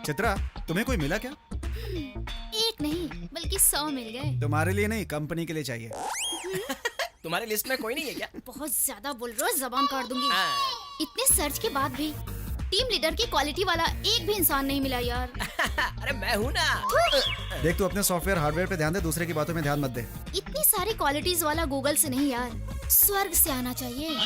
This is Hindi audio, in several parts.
चित्रा, तुम्हें कोई मिला क्या? एक नहीं बल्कि 100 मिल गए। तुम्हारे लिए नहीं, कंपनी के लिए चाहिए। तुम्हारी लिस्ट में कोई नहीं है क्या? बहुत ज्यादा बोल रहे हो, जबान काट दूंगी। इतने सर्च के बाद भी टीम लीडर की क्वालिटी वाला एक भी इंसान नहीं मिला यार। अरे मैं हूँ ना। देख, तू अपने सॉफ्टवेयर हार्डवेयर पे ध्यान दे, दूसरे की बातों में ध्यान मत दे। इतनी सारी क्वालिटीज वाला गूगल से नहीं यार, स्वर्ग से आना चाहिए।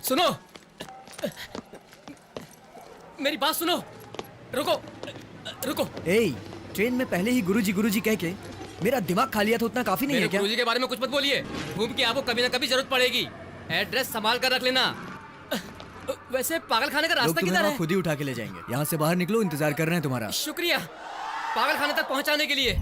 सुनो, मेरी बात सुनो। रुको रुको। ए, ट्रेन में पहले ही गुरुजी कह के मेरा दिमाग खा लिया था, उतना काफी नहीं है क्या? गुरुजी के बारे में कुछ मत बोलिए, घूम के आपको कभी ना कभी जरूरत पड़ेगी। एड्रेस संभाल कर रख लेना। वैसे पागल खाने का रास्ता किधर है? खुद ही उठा के ले जाएंगे। यहाँ से बाहर निकलो, इंतजार कर रहे हैं तुम्हारा। शुक्रिया पागल खाने तक पहुँचाने के लिए।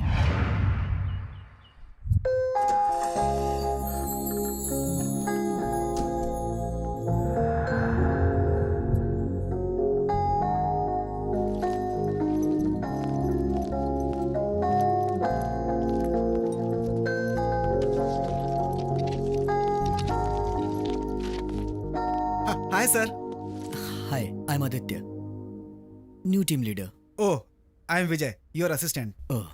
Hi sir. Hi, I am Aditya, new team leader. Oh, I am Vijay, your assistant. Oh,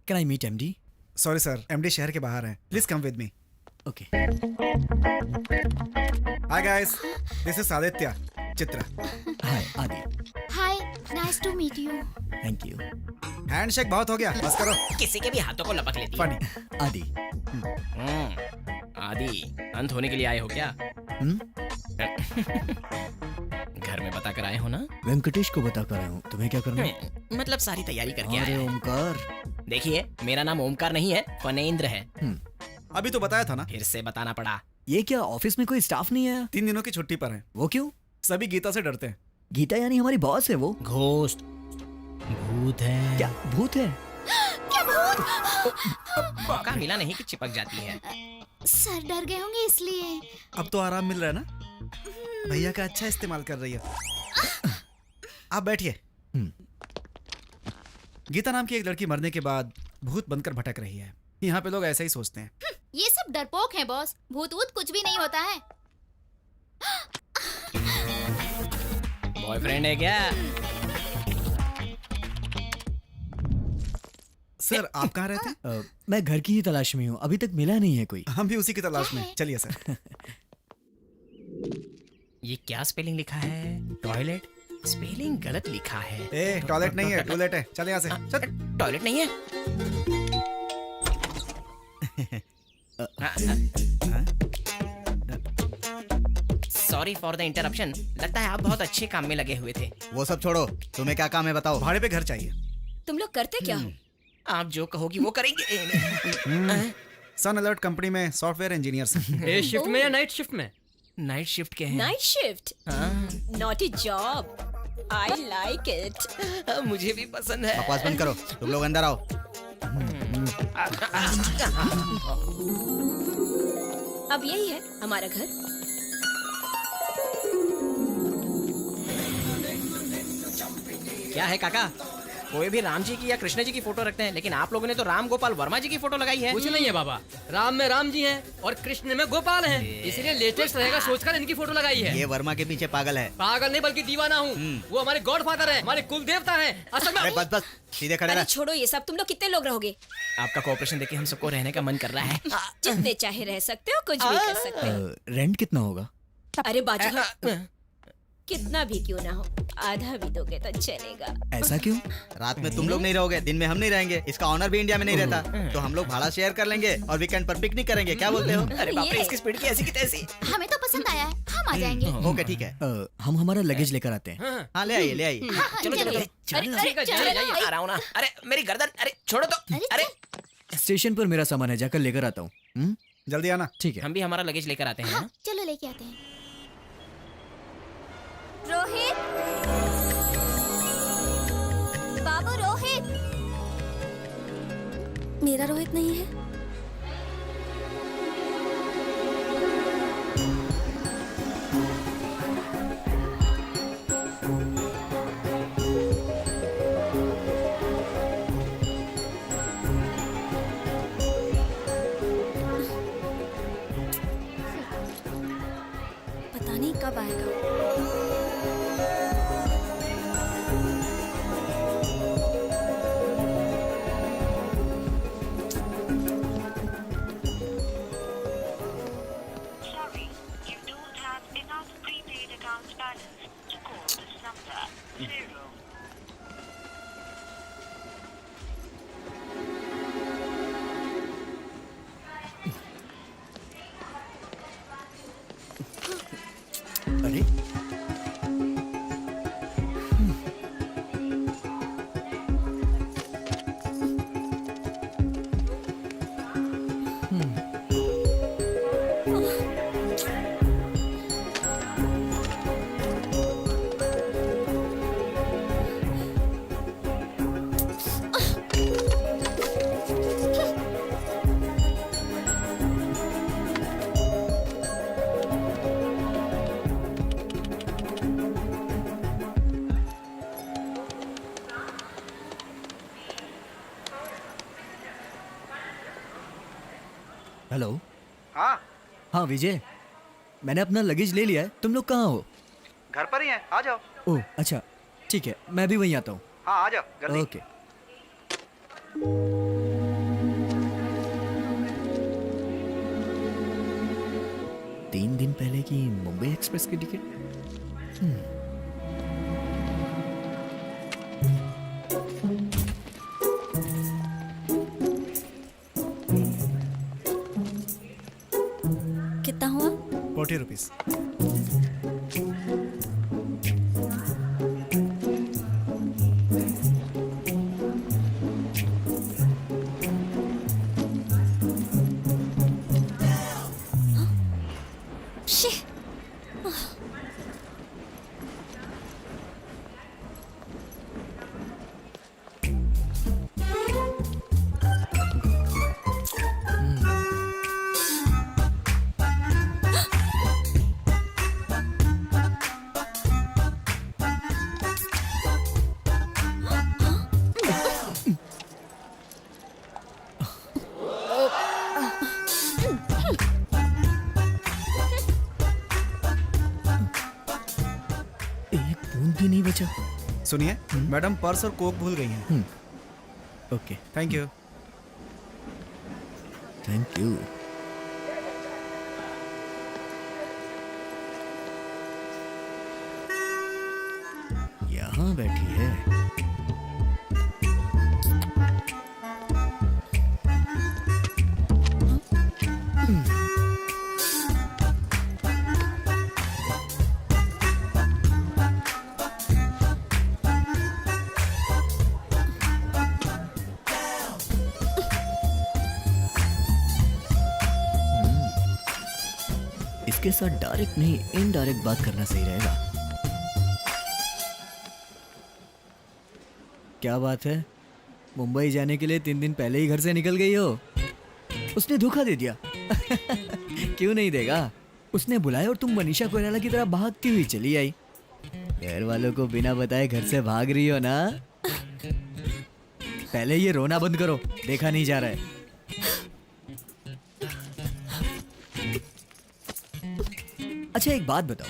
can I meet MD? Sorry sir, MD शहर के बाहर हैं। Please come with me. Okay. Hi guys, this is Aditya. Chitra. Hi Aadi. Hi, nice to meet you. Thank you. Handshake बहुत हो गया, बस करो। किसी के भी हाथों को लपक लेती है। फनी। आदि। आदि, अंत होने के लिए आए हो क्या? हम्म? घर में बता कर आए हो ना? वेंकटेश को बता कर आया हूँ, तुम्हें क्या करना है? मतलब सारी तैयारी करके आए अरे हैं। ओमकार। देखिए, मेरा नाम ओमकार नहीं है, फनेंद्र है। अभी तो बताया था ना। फिर से बताना पड़ा। ये क्या, ऑफिस में कोई स्टाफ नहीं आया? 3 दिनों की छुट्टी पर है। वो क्यों? सभी गीता से डरते हैं। गीता यानी हमारी बॉस है वो? घोस्ट, भूत है। क्या भूत है? मौका मिला नहीं कि चिपक जाती है। सर डर गए होंगे इसलिए। अब तो आराम मिल रहा है ना? भैया का अच्छा इस्तेमाल कर रही है। आप बैठिए। गीता नाम की एक लड़की मरने के बाद भूत बनकर भटक रही है। यहाँ पे लोग ऐसा ही सोचते हैं। ये सब डरपोक हैं बॉस, भूत वूत कुछ भी नहीं होता है। बॉयफ्रेंड है क्या? सर, आप कहाँ रहते हैं? मैं घर की ही तलाश में हूँ, अभी तक मिला नहीं है कोई। हम भी उसी की तलाश में। चलिए सर। ये क्या स्पेलिंग लिखा है? टॉयलेट? स्पेलिंग गलत लिखा है। ए, टॉयलेट नहीं है, टॉयलेट है। चल यहाँ से। चल। टॉयलेट नहीं है? Sorry for the interruption. लगता है आप बहुत अच्छे काम में लगे हुए थे। वो सब छोड़ो, तुम्हें क्या काम है बताओ। भाड़े पे घर चाहिए। तुम लोग करते क्या हो? आप जो कहोगी वो करेंगे। सन अलर्ट कंपनी में सॉफ्टवेयर इंजीनियर। डे शिफ्ट में या नाइट शिफ्ट में? नाइट शिफ्ट के हैं। Night shift? Naughty job, I like it. मुझे भी पसंद है। बकवास बंद करो, तुम लोग अंदर आओ। अब यही है हमारा घर। क्या है काका? कोई भी राम जी की या कृष्ण जी की फोटो रखते हैं, लेकिन आप लोगों ने तो राम गोपाल वर्मा जी की फोटो लगाई है। कुछ नहीं है बाबा, राम में राम जी हैं और कृष्ण में गोपाल हैं, इसलिए लेटेस्ट रहेगा सोचकर इनकी फोटो लगाई है। ये वर्मा के पीछे पागल है। पागल नहीं बल्कि दीवाना हूँ। वो हमारे गॉड फादर है, हमारे कुल देवता है। असल में बस बस, सीधे खड़े अरे रह। छोड़ो ये सब, तुम लोग कितने लोग रहोगे? आपका कोऑपरेशन देख के हम सबको रहने का मन कर रहा है। जितने चाहे रह सकते हो, कुछ भी कर सकते हो। रेंट कितना होगा? अरे बाजू, कितना भी क्यों ना हो, आधा भी दोगे तो चलेगा। ऐसा क्यों? रात में तुम लोग नहीं रहोगे, दिन में हम नहीं रहेंगे। इसका ऑनर भी इंडिया में नहीं रहता, तो हम लोग भाड़ा शेयर कर लेंगे और वीकेंड पर पिकनिक करेंगे। क्या बोलते हो? अरे बाप रे, ये- इसकी स्पीड की ऐसी की तैसी। हमें तो पसंद आया है, हम आ जाएंगे। ओके ठीक है। हम हमारा लगेज लेकर आते हैं। हाँ ले आइए ले आइए। चलो चलो चलिए। चलो, ठीक है, चले जाइए। आ रहा हूँ ना। अरे मेरी गर्दन, अरे छोड़ो तो। अरे स्टेशन पर मेरा सामान है, जाकर लेकर आता हूँ। जल्दी आना। ठीक है। हम भी हमारा लगेज लेकर आते हैं हाँ हाँ? चलो लेके आते हैं। रोहित, बाबू रोहित। मेरा रोहित नहीं है। पता नहीं कब आएगा। Sorry, you don't have enough prepaid account balance to call this number. Zero. अरे हेलो। हाँ हाँ विजय, मैंने अपना लगेज ले लिया है। तुम लोग कहाँ हो? घर पर ही हैं, आ जाओ। ओह अच्छा, ठीक है, मैं भी वहीं आता हूँ। हाँ आ जाओ जल्दी। ओके। तीन दिन पहले की मुंबई एक्सप्रेस की टिकट। कितना हुआ? 40 रुपीज। शी। एक बूंद भी नहीं बचा। सुनिए, मैडम पर्स और कोक भूल गई हैं। Okay, thank you. Thank you. यहाँ बैठी है। इसके साथ डायरेक्ट नहीं इनडायरेक्ट बात करना सही रहेगा। क्या बात है, मुंबई जाने के लिए 3 दिन पहले ही घर से निकल गई हो? उसने धोखा दे दिया। क्यों नहीं देगा? उसने बुलाया और तुम मनीषा कोइराला की तरह भागती हुई चली आई। घर वालों को बिना बताए घर से भाग रही हो ना? पहले ये रोना बंद करो, देखा नहीं जा रहा है। अच्छा एक बात बताओ,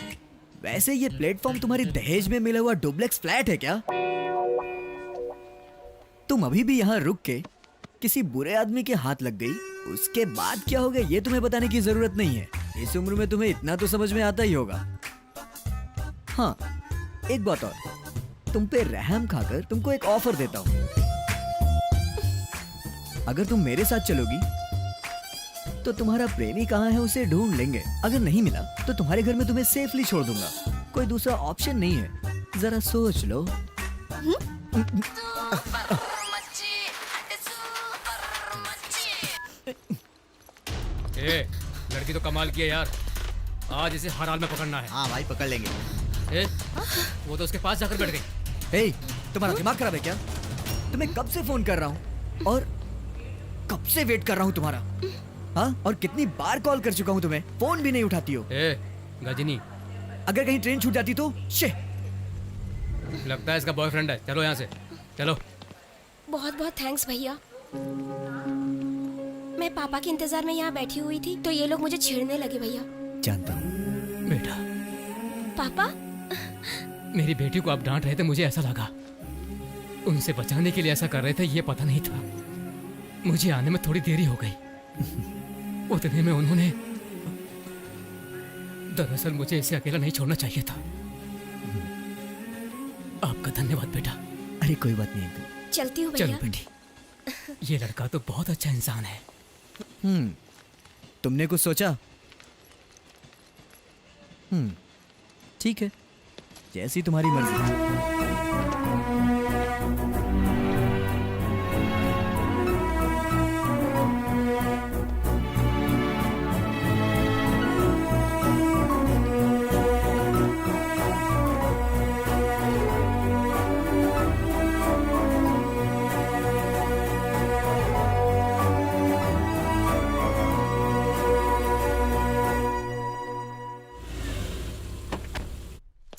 वैसे ये प्लेटफॉर्म तुम्हारी दहेज में मिला हुआ डुप्लेक्स फ्लैट है क्या? तुम अभी भी यहाँ रुक के किसी बुरे आदमी के हाथ लग गई, उसके बाद क्या हो गया ये तुम्हें बताने की जरूरत नहीं है। इस उम्र में तुम्हें इतना तो समझ में आता ही होगा। हाँ एक बात और, तुम पे रहम खाकर तुमको एक ऑफर देता हूँ। अगर तुम मेरे साथ चलोगी तो तुम्हारा प्रेमी कहाँ है उसे ढूंढ लेंगे। अगर नहीं मिला तो तुम्हारे घर में तुम्हें सेफली छोड़ दूंगा। कोई दूसरा ऑप्शन नहीं है, जरा सोच लो। ए, लड़की तो कमाल की है यार। आज इसे हर हाल में पकड़ना है। हाँ भाई पकड़ लेंगे। ए, वो तो उसके पास जाकर बैठ गई। ए, तुम्हारा दिमाग खराब है क्या? तुम्हें कब से फोन कर रहा हूँ और कब से वेट कर रहा हूँ तुम्हारा। हाँ, और कितनी बार कॉल कर चुका हूँ तुम्हें, फोन भी नहीं उठाती हो। ए, गजनी, अगर कहीं ट्रेन छूट जाती तो शे। लगता है इसका बॉयफ्रेंड है। चलो यहाँ से, चलो। बहुत बहुत थैंक्स भैया। मैं पापा के इंतजार में यहाँ बैठी हुई थी तो ये लोग मुझे छेड़ने लगे भैया। जानता हूँ। बेटा, पापा, मेरी बेटी को आप डांट रहे थे, मुझे ऐसा लगा उनसे बचाने के लिए ऐसा कर रहे थे, ये पता नहीं था। मुझे आने में थोड़ी देरी हो गई। उतने में उन्होंने, दरअसल मुझे इसे अकेला नहीं छोड़ना चाहिए था। आपका धन्यवाद बेटा। अरे कोई बात नहीं अंकल। चलती हूँ चलो भैया। बेटी, ये लड़का तो बहुत अच्छा इंसान है। तुमने कुछ सोचा? ठीक है, जैसी तुम्हारी मर्जी।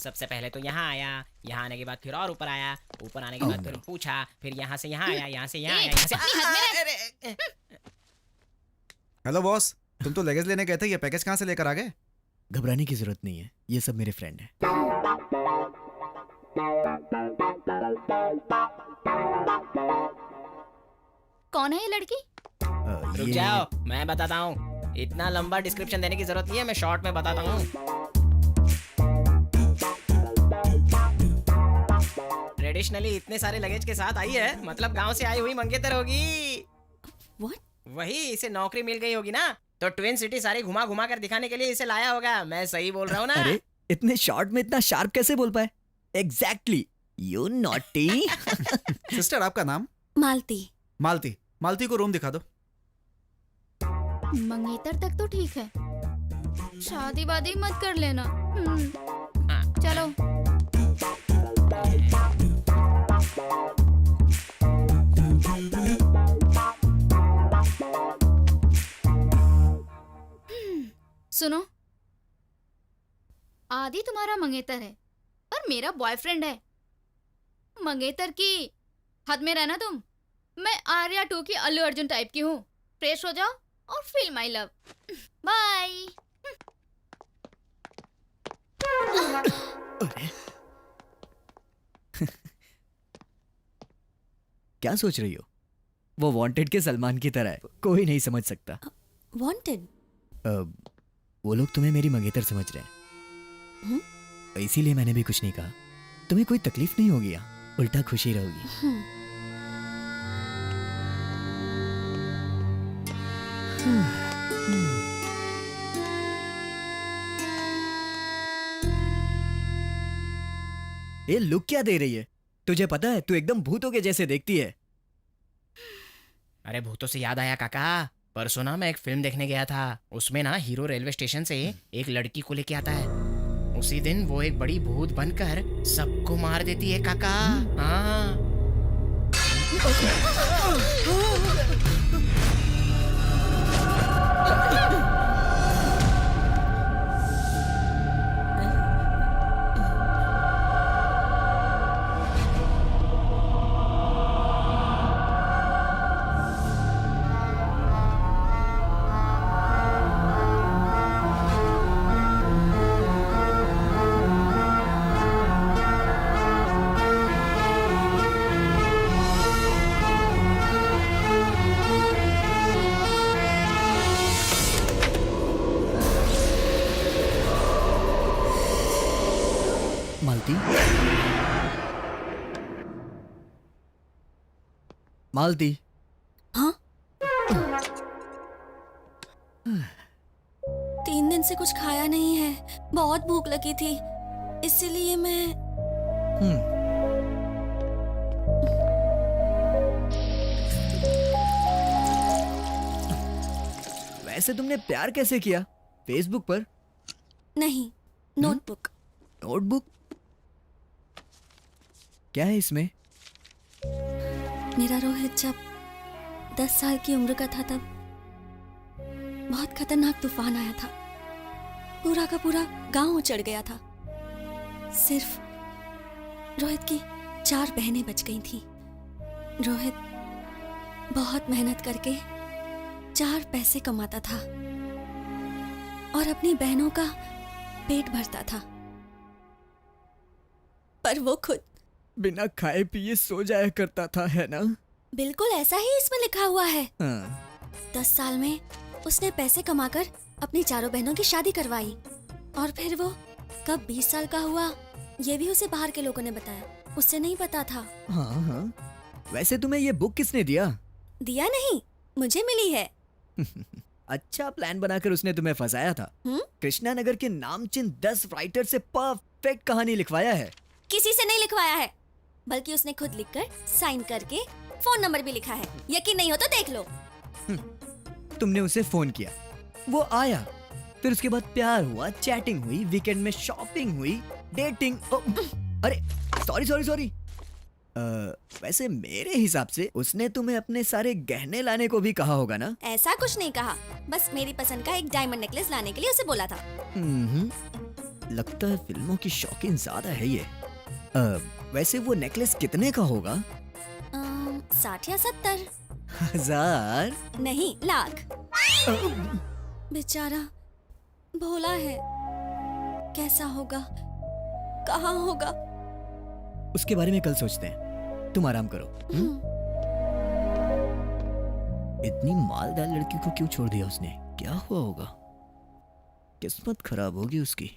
सबसे पहले तो यहाँ आया, यहाँ आने के बाद फिर और ऊपर आया, ऊपर आने के बाद फिर पूछा, फिर यहाँ से यहाँ आया, यहाँ से यहाँ आया, यहाँ से अपनी हद में रह। हेलो बॉस, तुम तो लगेज लेने गए थे, ये पैकेज कहाँ से लेकर आ गए? घबराने की जरूरत नहीं है, ये सब मेरे फ्रेंड हैं। कौन है ये लड़की? रुक जाओ, मैं बताता हूँ। इतना लंबा डिस्क्रिप्शन देने की जरूरत नहीं है, मैं शॉर्ट में बताता हूँ। ट्रेडिशनली इतने सारे लगेज के साथ आई है, मतलब गांव से आई हुई मंगेतर होगी। What? वही, इसे नौकरी मिल गई होगी ना, तो ट्विन सिटी सारी घुमा घुमा कर दिखाने के लिए इसे लाया होगा। मैं सही बोल रहा हूँ ना? अरे इतने शॉर्ट में इतना शार्प कैसे बोल पाए? Exactly, you naughty. सिस्टर, आपका नाम? मालती। मालती। मालती को रूम दिखा दो। मंगेतर तक तो ठीक है, शादी वादी मत कर लेना। चलो। सुनो, आदि तुम्हारा मंगेतर है और मेरा बॉयफ्रेंड है। मंगेतर की हद में रहना तुम। मैं आर्या 2 की अल्लू अर्जुन टाइप की हूँ। फ्रेश हो जाओ और फील माई लव। बाय। क्या सोच रही हो? वो वांटेड के सलमान की तरह है, कोई नहीं समझ सकता। वांटेड? वो लोग तुम्हें मेरी मंगेतर समझ रहे हैं, इसीलिए मैंने भी कुछ नहीं कहा। तुम्हें कोई तकलीफ नहीं होगी, उल्टा खुशी रहोगी। ये लुक क्या दे रही है? तुझे पता है तू एकदम भूतों के जैसे देखती है। अरे भूतों से याद आया काका, परसों ना मैं एक फिल्म देखने गया था। उसमें ना हीरो रेलवे स्टेशन से एक लड़की को लेके आता है। उसी दिन वो एक बड़ी भूत बनकर सबको मार देती है काका। हाँ। मालती, मालती। हाँ? 3 दिन से कुछ खाया नहीं है, बहुत भूख लगी थी, इसीलिए मैं। वैसे तुमने प्यार कैसे किया? फेसबुक पर? नहीं, नोटबुक। नोटबुक? क्या है इसमें? मेरा रोहित जब 10 साल की उम्र का था तब बहुत खतरनाक तूफान आया था। पूरा का पूरा गांव उजड़ गया था। सिर्फ रोहित की 4 बहनें बच गई थीं। रोहित बहुत मेहनत करके 4 पैसे कमाता था और अपनी बहनों का पेट भरता था, पर वो खुद बिना खाए पिए सो जाया करता था, है ना? बिल्कुल ऐसा ही इसमें लिखा हुआ है। हाँ। 10 साल में उसने पैसे कमाकर अपनी 4 बहनों की शादी करवाई और फिर वो कब 20 साल का हुआ ये भी उसे बाहर के लोगों ने बताया, उससे नहीं पता था। हाँ हाँ। वैसे तुम्हें ये बुक किसने दिया? दिया नहीं, मुझे मिली है। अच्छा प्लान बनाकर उसने तुम्हें फंसाया था। कृष्णा नगर के नामचीन 10 राइटर से परफेक्ट कहानी लिखवाया है। किसी से नहीं लिखवाया है, बल्कि उसने खुद लिखकर साइन करके फोन नंबर भी लिखा है। यकीन नहीं हो तो देख लो। तुमने उसे फोन किया, वो आया, फिर उसके बाद प्यार हुआ, चैटिंग हुई, वीकेंड में शॉपिंग हुई, डेटिंग। अरे सॉरी सॉरी सॉरी। वैसे मेरे हिसाब से उसने तुम्हें अपने सारे गहने लाने को भी कहा होगा ना? ऐसा कुछ नहीं कहा, बस मेरी पसंद का एक डायमंड नेकलेस लाने के लिए उसे बोला था। लगता है फिल्मों की शौकीन ज्यादा है ये। वैसे वो नेकलेस कितने का होगा? 60 या 70? 1000? नहीं, लाख। बेचारा भोला है, कैसा होगा, कहाँ होगा? उसके बारे में कल सोचते हैं, तुम आराम करो। इतनी मालदार लड़की को क्यों छोड़ दिया उसने? क्या हुआ होगा? किस्मत खराब होगी उसकी।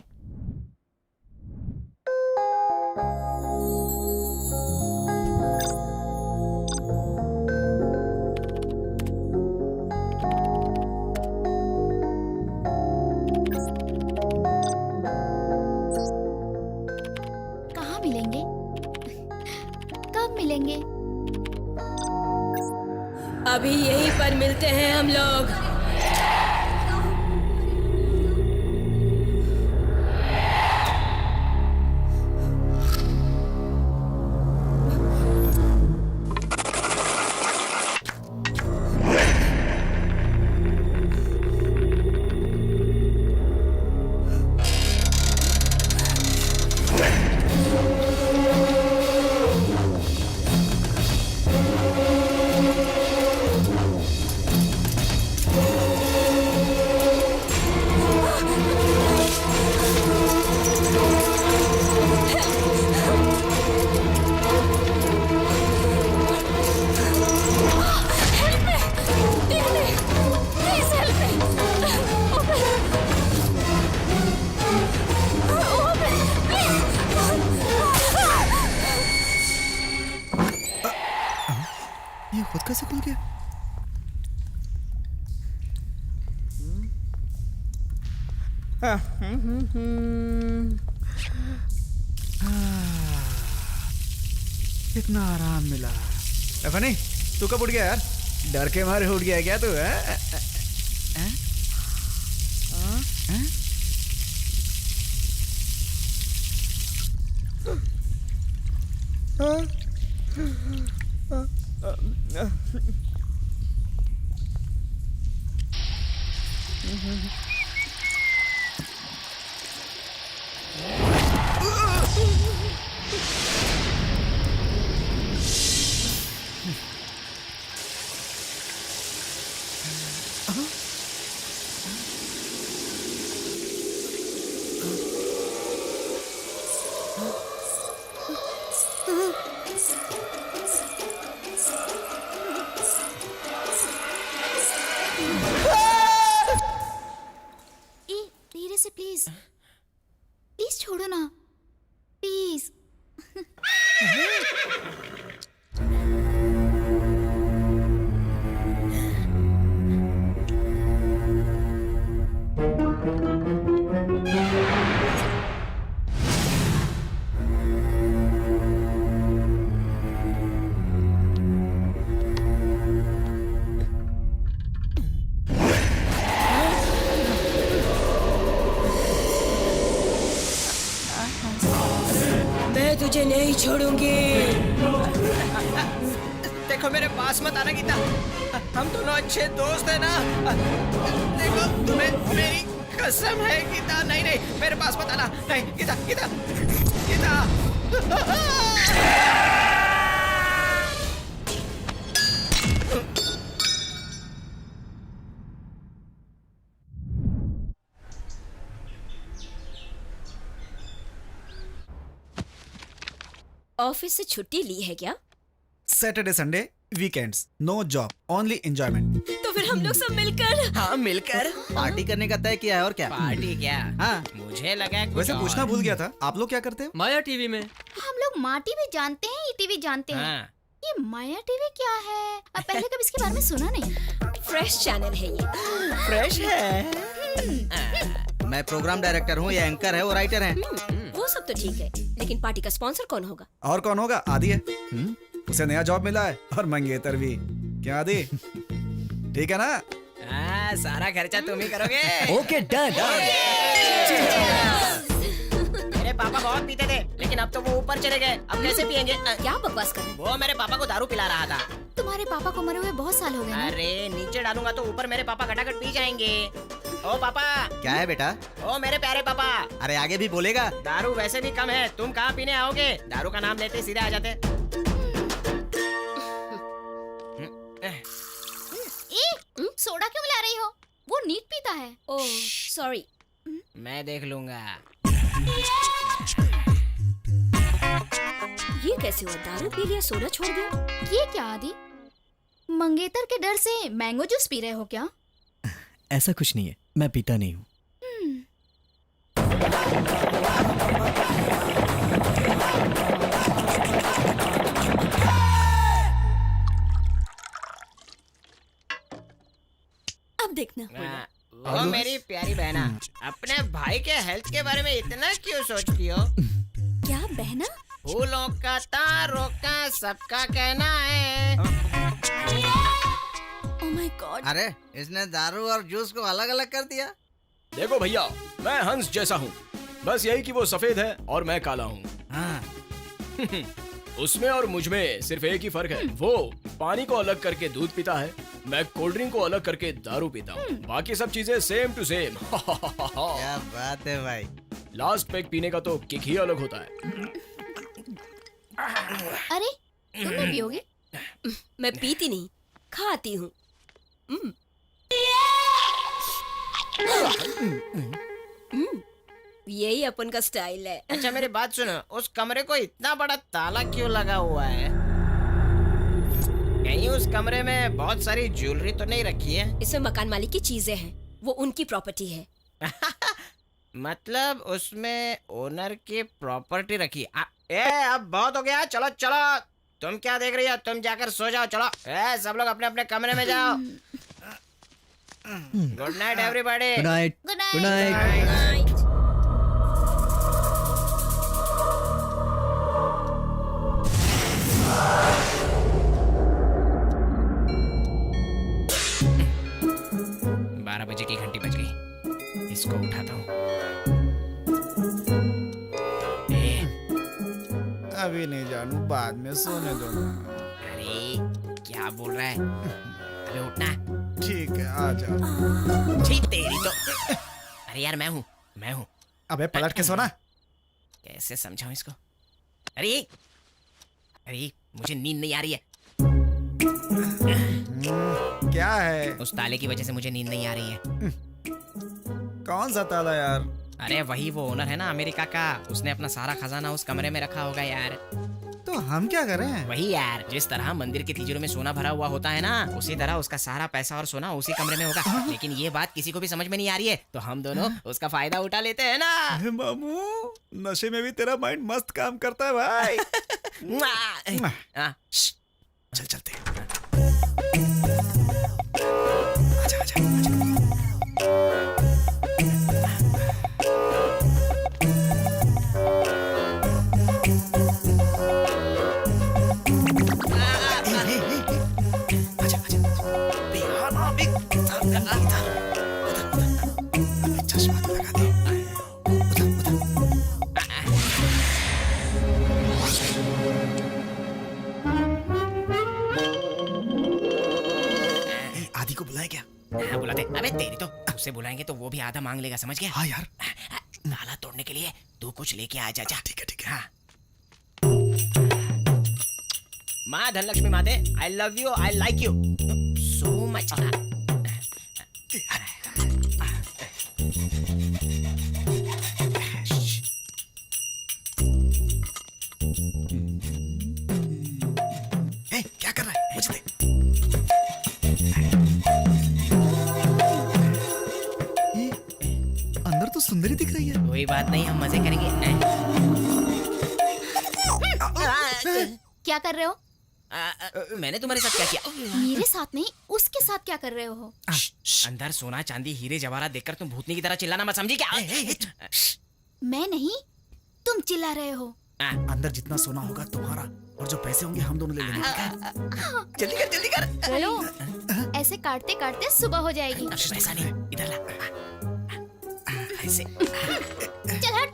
कहाँ मिलेंगे? कब मिलेंगे? अभी यहीं पर मिलते हैं हम लोग। ये खुद कैसे खुल गया? कितना आराम मिला। फनी, तू कब उठ गया यार? डर के मारे उठ गया क्या तू? धीरे से प्लीज, प्लीज छोड़ो ना, प्लीज। मैं तुझे नहीं छोड़ूंगी। देखो मेरे पास मत आना गीता, हम दोनों अच्छे दोस्त हैं ना। देखो तुम्हें मेरी कसम है गीता, नहीं नहीं मेरे पास मत आना, नहीं गीता गीता गीता। ऑफिस से छुट्टी ली है क्या? Saturday Sunday weekends, no job, only enjoyment. तो फिर हम लोग सब मिलकर हाँ मिलकर पार्टी करने का तय किया है और क्या? पार्टी क्या? हाँ। मुझे लगा कुछ वैसे और। पूछना भूल गया था, आप लोग क्या करते हो? माया टीवी में। हम लोग माटी भी जानते हैं, ईटीवी जानते हैं। हाँ। ये माया टीवी क्या है? अब पहले कभी इसके बारे में सुना नहीं। फ्रेश चैनल है ये। फ्रेश है। मैं प्रोग्राम डायरेक्टर हूँ, ये एंकर है, वो राइटर है। वो सब तो ठीक है, लेकिन पार्टी का स्पॉन्सर कौन होगा? और कौन होगा? आदि है। उसे नया जॉब मिला है और मंगेतर भी। क्या आदि? ठीक है ना? सारा खर्चा तुम ही करोगे। Okay done. मेरे पापा बहुत पीते थे, लेकिन अब तो वो ऊपर चले गए, अब कैसे पियेंगे? क्या बकवास कर रहे हैं? वो मेरे पापा को दारू पिला रहा था। तुम्हारे पापा को मरे हुए बहुत साल हो गए ना? अरे नीचे डालूंगा तो ऊपर मेरे पापा खटाखट पी जाएंगे। ओ पापा। क्या है बेटा? ओ मेरे प्यारे पापा। अरे आगे भी बोलेगा। दारू वैसे भी कम है, तुम कहाँ पीने आओगे? दारू का नाम लेते सीधे आ जाते। सोडा क्यों मिला रही हो? वो नीट पीता है। Oh sorry. मैं देख लूंगा। ये कैसे हुआ? दारू पी लिया, सोडा छोड़ दिया। ये क्या आदि? मंगेतर के डर से मैंगो जूस पी रहे हो क्या? ऐसा कुछ नहीं है, मैं पीता नहीं हूँ। अब देखना। वो मेरी प्यारी बहना, अपने भाई के हेल्थ के बारे में इतना क्यों सोचती हो? क्या बहना? फूलों का तारों का सबका कहना है। Oh my God. अरे इसने दारू और जूस को अलग अलग कर दिया। देखो भैया, मैं हंस जैसा हूँ, बस यही कि वो सफेद है और मैं काला हूँ। हाँ। उसमें और मुझ में सिर्फ एक ही फर्क है, वो पानी को अलग करके दूध पीता है, मैं कोल्ड ड्रिंक को अलग करके दारू पीता हूँ। बाकी सब चीजें सेम टू सेम। क्या बात है भाई। लास्ट पैक पीने का तो किक ही अलग होता है। अरे तुम नहीं पियोगे? मैं पीती नहीं, खाती हूँ। यही अपन का स्टाइल है। अच्छा मेरी बात सुनो, उस कमरे को इतना बड़ा ताला क्यों लगा हुआ है? कहीं उस कमरे में बहुत सारी ज्वेलरी तो नहीं रखी है? इसमें मकान मालिक की चीजें हैं, वो उनकी प्रॉपर्टी है। मतलब उसमें ओनर की प्रॉपर्टी रखी अब बहुत हो गया, चलो चलो। तुम क्या देख रही हो? तुम जाकर सो जाओ, चलो। सब लोग अपने अपने कमरे में जाओ। Good night everybody. Good night. Good night. Good night. Night. बारह बजे की घंटी बज गई, इसको उठाता हूँ। अभी नहीं जानू, बाद में सोने दो ना। अरे क्या बोल रहा है? अबे उठना। ठीक है, आ जाओ। छी तेरी तो। अरे यार मैं हूँ। अबे पलट के सोना। कैसे समझाऊं इसको? अरे मुझे नींद नहीं आ रही है। क्या है? उस ताले की वजह से मुझे नींद नहीं आ रही है। कौन सा ताला यार? अरे वही वो ओनर है ना अमेरिका का, उसने अपना सारा खजाना उस कमरे में रखा होगा यार। तो हम क्या करें? वही यार, जिस तरह मंदिर के तिजोरी में सोना भरा हुआ होता है ना, उसी तरह उसका सारा पैसा और सोना उसी कमरे में होगा। लेकिन ये बात किसी को भी समझ में नहीं आ रही है, तो हम दोनों उसका फायदा उठा लेते हैं ना। अरे मामू, नशे में भी तेरा माइंड मस्त काम करता है भाई। चल चलते हैं। आजा आजा आजा। उसे बुलाएंगे तो वो भी आधा मांग लेगा, समझ गया? हाँ यार। ताला तोड़ने के लिए तू कुछ लेके आ जा। ठीक है। हाँ। माँ धनलक्ष्मी माते, I love you, I like you so much. क्या कर रहा है? मुझे दे। ये अंदर तो सुंदरी दिख रही है। कोई बात नहीं, हम मजे करेंगे। क्या कर रहे हो? मैंने तुम्हारे साथ क्या किया? मेरे साथ नहीं, उसके साथ क्या कर रहे हो? अंदर सोना चांदी हीरे जवाहरात देखकर तुम भूतनी की तरह चिल्लाना मत, समझी क्या? मैं नहीं, तुम चिल्ला रहे हो। अंदर जितना सोना होगा तुम्हारा, और जो पैसे होंगे हम दोनों ले लेंगे। जल्दी कर। हेलो, ऐसे काटते काटते सुबह हो जाएगी। पैसा नहीं, इधर ला। ऐसे। चल हट।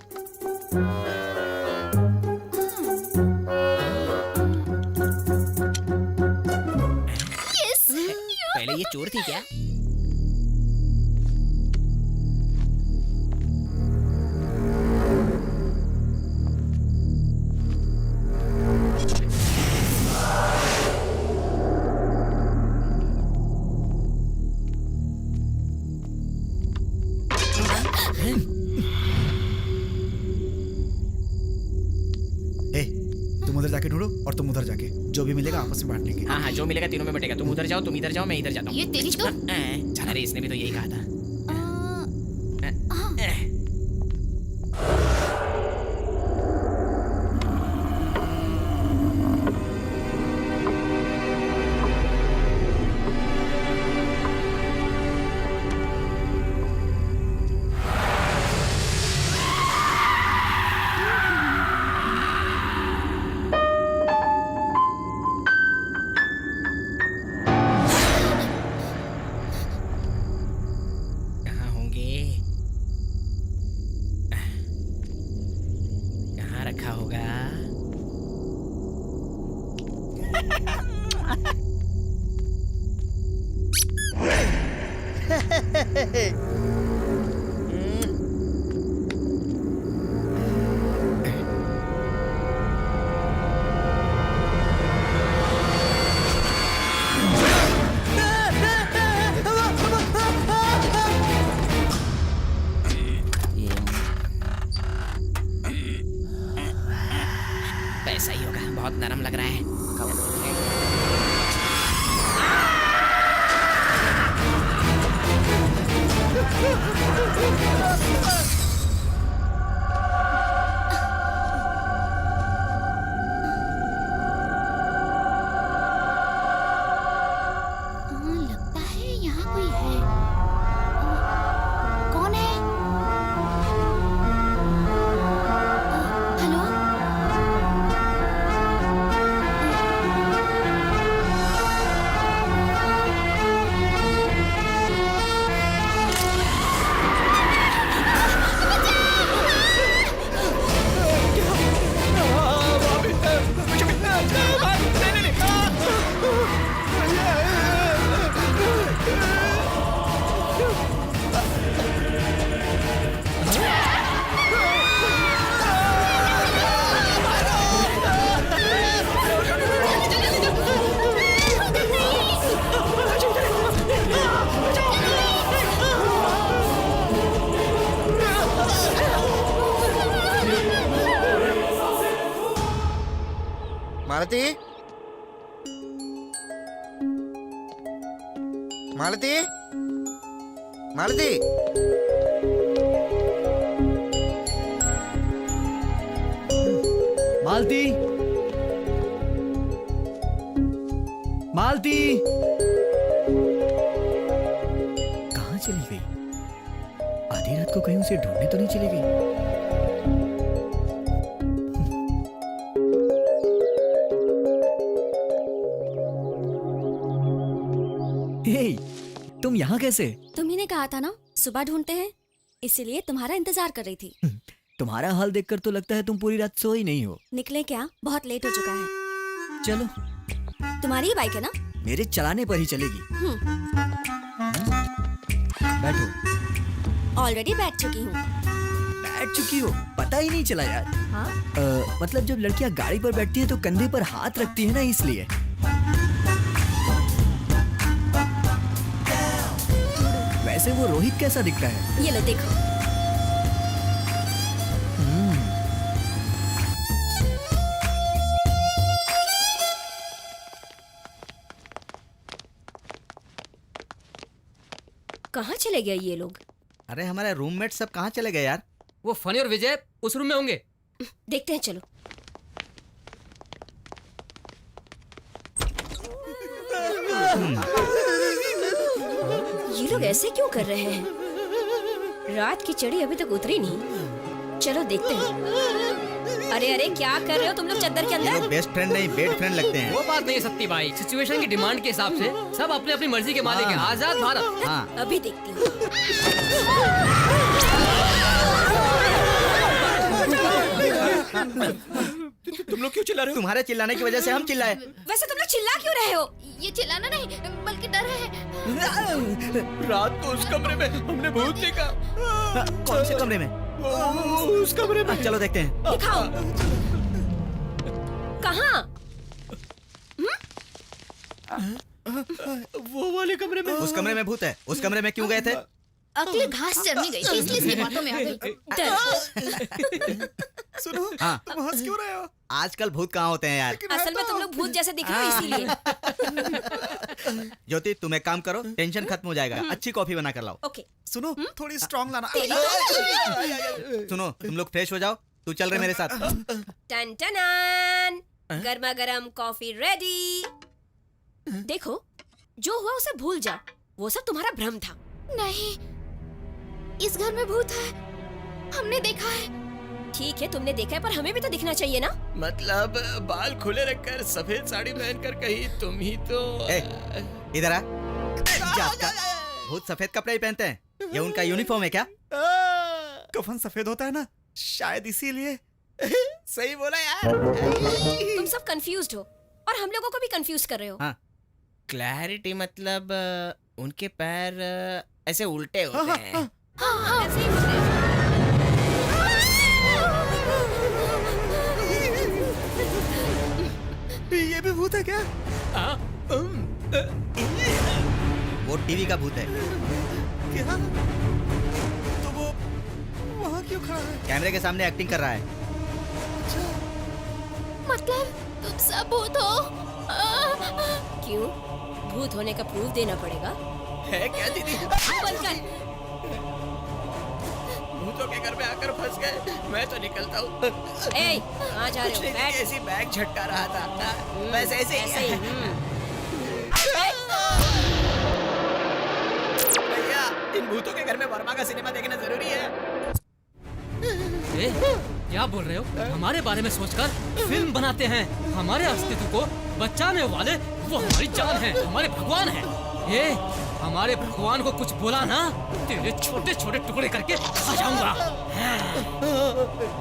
यस। पहले ये चोर थी क्या? तुम उधर जाके ढूंढो और तुम उधर जाके, जो भी मिलेगा आपस में बांट लेंगे। हाँ, जो मिलेगा तीनों में बटेगा। तुम उधर जाओ, तुम इधर जाओ, मैं इधर जाता हूँ। ये तेरी तो। अरे इसने भी तो यही कहा था। रखा होगा। पैसा ही होगा, बहुत नरम लग रहा है। लगता है यहाँ कोई है। कौन है? हेलो? मालती, मालती, मालती। मालती, मालती कहाँ चली गई? आधी रात को कहीं उसे ढूंढने तो नहीं चली गई? हे, तुम यहाँ कैसे? तुम्ही ने कहा था ना सुबह ढूंढते हैं, इसीलिए तुम्हारा इंतजार कर रही थी। तुम्हारा हाल देखकर तो लगता है तुम पूरी रात सोई नहीं हो। निकले क्या? बहुत लेट हो चुका है। चलो, तुम्हारी ही बाइक है ना? मेरे चलाने पर ही चलेगी। बैठो। ऑलरेडी बैठ चुकी हूँ। बैठ चुकी हो, पता ही नहीं चला यार। हाँ? मतलब जब लड़कियां गाड़ी पर बैठती है तो कंधे पर हाथ रखती है ना, इसलिए। वैसे वो रोहित कैसा दिखता है? ये लो देखो। कहाँ चले गए ये लोग? अरे हमारे रूममेट सब कहाँ चले गए यार? वो फनी और विजय उस रूम में होंगे। देखते हैं, चलो। ये लोग ऐसे क्यों कर रहे हैं? रात की चढ़ी अभी तक उतरी नहीं। चलो देखते हैं। अरे अरे, क्या कर रहे हो तुम लोग चद्दर के ये अंदर? लोग बेस्ट फ्रेंड नहीं बेड फ्रेंड लगते हैं। वो बात नहीं है सत्ती भाई, सिचुएशन की डिमांड के हिसाब से सब अपनी अपनी मर्जी के मालिक हैं। आजाद भारत। हाँ अभी देखती हूँ। तुम लोग क्यों चिल्ला रहे हो? तुम्हारे चिल्लाने की वजह से हम चिल्लाए। वैसे तुम लोग चिल्ला क्यों रहे हो? ये चिल्लाना नहीं बल्कि डर है। रात को उस कमरे में हमने भूत देखा। कौन से कमरे में? उस कमरे में। चलो देखते हैं। दिखाओ। कहाँ? वो वाले कमरे में। उस कमरे में भूत है। उस कमरे में क्यों गए थे? अगली घास चढ़नी गई थी इसलिए इसकी बातों में आ गई। डर। सुनो, हाँ तुम हंस क्यों रहे हो? आजकल भूत कहाँ होते हैं यार? असल में तुम लोग भूत जैसे दिख रहे हो इसीलिए। ज्योति तुम एक काम करो, टेंशन खत्म हो जाएगा। अच्छी कॉफी बना कर लाओ। ओके। सुनो थोड़ी स्ट्रांग लाना। तेरी सुनो तुम लोग फ्रेश हो जाओ, तू चल रहे मेरे साथ। टन टनान, गर्मा गर्म कॉफी रेडी। देखो, जो हुआ उसे भूल जाओ। वो सब तुम्हारा भ्रम था। नहीं, इस घर में भूत है, हमने देखा है। ठीक है, तुमने देखा है, पर हमें भी तो दिखना चाहिए ना। मतलब बाल खुले रखकर सफेद साड़ी पहनकर कहीं तुम ही तो। इधर आ। भूत सफेद कपड़े ही पहनते हैं, ये उनका यूनिफॉर्म है क्या? कफन सफेद होता है ना, शायद इसीलिए। सही बोला यार। तुम सब कंफ्यूज्ड हो और हम लोगों को भी कंफ्यूज कर रहे हो। हाँ। क्लैरिटी मतलब उनके पैर ऐसे उल्टे होते हैं। हाँ, ऐसे ही होते हैं। ये भी भूत है क्या? वो टीवी का भूत है। क्या? तो वो वहाँ क्यों खड़ा है? कैमरे के सामने एक्टिंग कर रहा है। मतलब तुम सब भूत हो? क्यों? भूत होने का प्रूफ देना पड़ेगा। है क्या दीदी? बनकर। भूतों के घर में आकर फंस गए। मैं तो निकलता हूँ। ए, कहाँ जा रहे हो? बैठ। ऐसी बैग झटका रहा था, बस ऐसे ऐसे ही। ही। भैया, इन भूतों के घर में वर्मा का सिनेमा देखना जरूरी है। ए, क्या बोल रहे हो? हमारे बारे में सोचकर फिल्म बनाते हैं। हमारे अस्तित्व को बचाने वाले वो हमारी जान है, हमारे भगवान है। ए, हमारे भगवान को कुछ बोला ना, तेरे छोटे छोटे टुकड़े करके खा जाऊंगा।